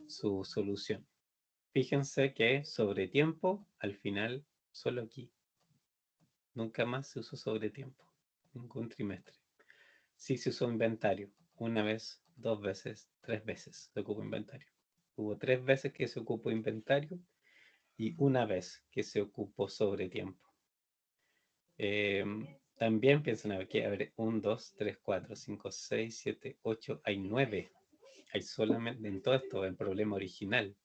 su solución. Fíjense que sobre tiempo, al final, solo aquí. Nunca más se usó sobre tiempo, ningún trimestre. Sí se usó inventario, una vez, 2 veces, 3 veces se ocupó inventario. Hubo 3 veces que se ocupó inventario y una vez que se ocupó sobre tiempo. También piensen aquí, a ver, 1, 2, 3, 4, 5, 6, 7, 8, hay 9. Hay solamente, en todo esto, el problema original,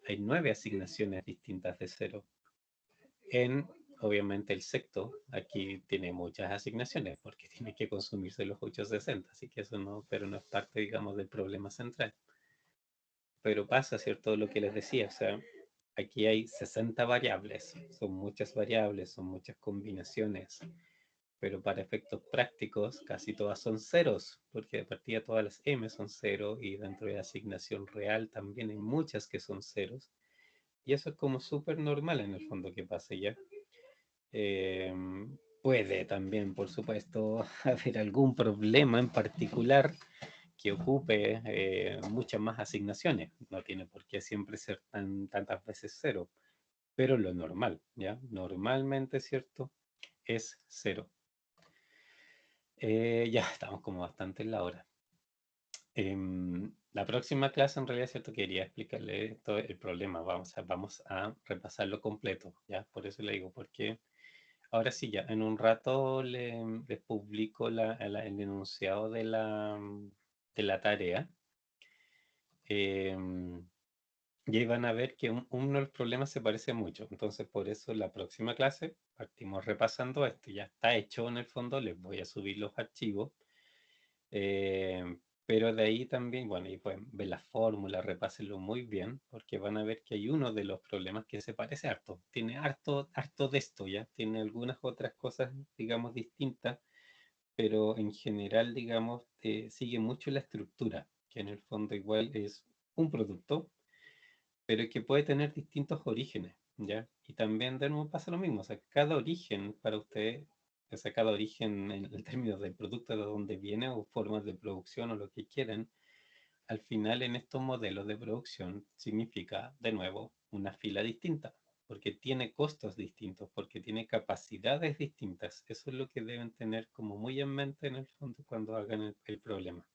hay 9 asignaciones distintas de 0. Obviamente, el sexto, aquí tiene muchas asignaciones, porque tiene que consumirse los 860, así que eso no, pero no es parte, digamos, del problema central. Pero pasa, ¿cierto?, lo que les decía, o sea, aquí hay 60 variables, son muchas variables, son muchas combinaciones, pero para efectos prácticos casi todas son ceros, porque de partida todas las m son cero y dentro de la asignación real también hay muchas que son ceros. Y eso es como súper normal en el fondo que pase ya. Puede también, por supuesto, haber algún problema en particular que ocupe muchas más asignaciones. No tiene por qué siempre ser tantas veces cero, pero lo normal, ¿ya? Normalmente, ¿cierto?, es cero. Ya estamos como bastante en la hora. La próxima clase en realidad, ¿cierto?, quería explicarle todo el problema. Vamos a repasarlo completo, ¿ya? Por eso le digo, porque ahora sí, ya en un rato les publico el enunciado de la tarea. Y ahí van a ver que uno de los problemas se parece mucho. Entonces, por eso en la próxima clase partimos repasando esto. Ya está hecho en el fondo, les voy a subir los archivos. Pero de ahí también, bueno, y pueden ver la fórmula, repásenlo muy bien, porque van a ver que hay uno de los problemas que se parece harto. Tiene harto de esto, ¿ya? Tiene algunas otras cosas, digamos, distintas, pero en general, digamos, sigue mucho la estructura, que en el fondo igual es un producto, pero que puede tener distintos orígenes, ¿ya? Y también de nuevo pasa lo mismo, o sea, cada origen para usted, o sea, cada origen en el término del producto de dónde viene o formas de producción o lo que quieran, al final en estos modelos de producción significa de nuevo una fila distinta, porque tiene costos distintos, porque tiene capacidades distintas. Eso es lo que deben tener como muy en mente en el fondo cuando hagan el problema.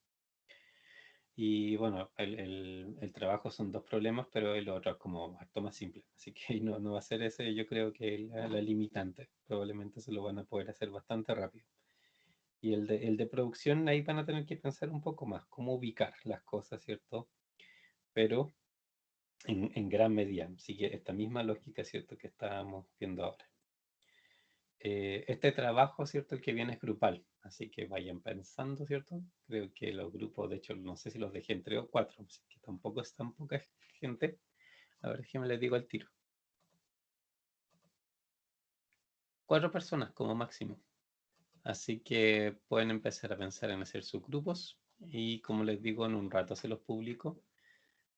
Y bueno, el trabajo son 2 problemas, pero el otro es como harto más simple. Así que no va a ser ese, yo creo que la limitante. Probablemente se lo van a poder hacer bastante rápido. Y el de producción, ahí van a tener que pensar un poco más, cómo ubicar las cosas, ¿cierto? Pero en gran medida sigue esta misma lógica, ¿cierto?, que estábamos viendo ahora. Este trabajo, ¿cierto?, el que viene es grupal, así que vayan pensando, ¿cierto? Creo que los grupos, de hecho, no sé si los dejé en 3 o 4, así que tampoco es tan poca gente. A ver, déjenme les digo al tiro. 4 personas como máximo. Así que pueden empezar a pensar en hacer sus grupos y como les digo, en un rato se los publico.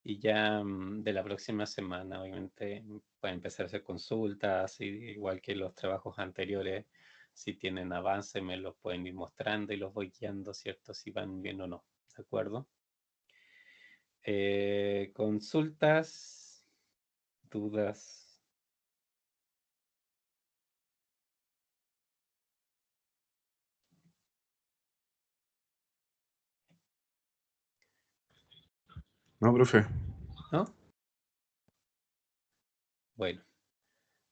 Y ya de la próxima semana, obviamente, pueden empezar a hacer consultas, igual que los trabajos anteriores. Si tienen avance, me los pueden ir mostrando y los voy guiando, ¿cierto? Si van bien o no, ¿de acuerdo? Consultas, dudas. No, profe. ¿No? Bueno,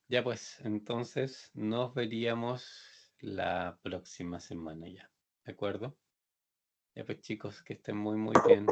ya pues, entonces nos veríamos la próxima semana ya, ¿de acuerdo? Ya pues chicos, que estén muy muy bien.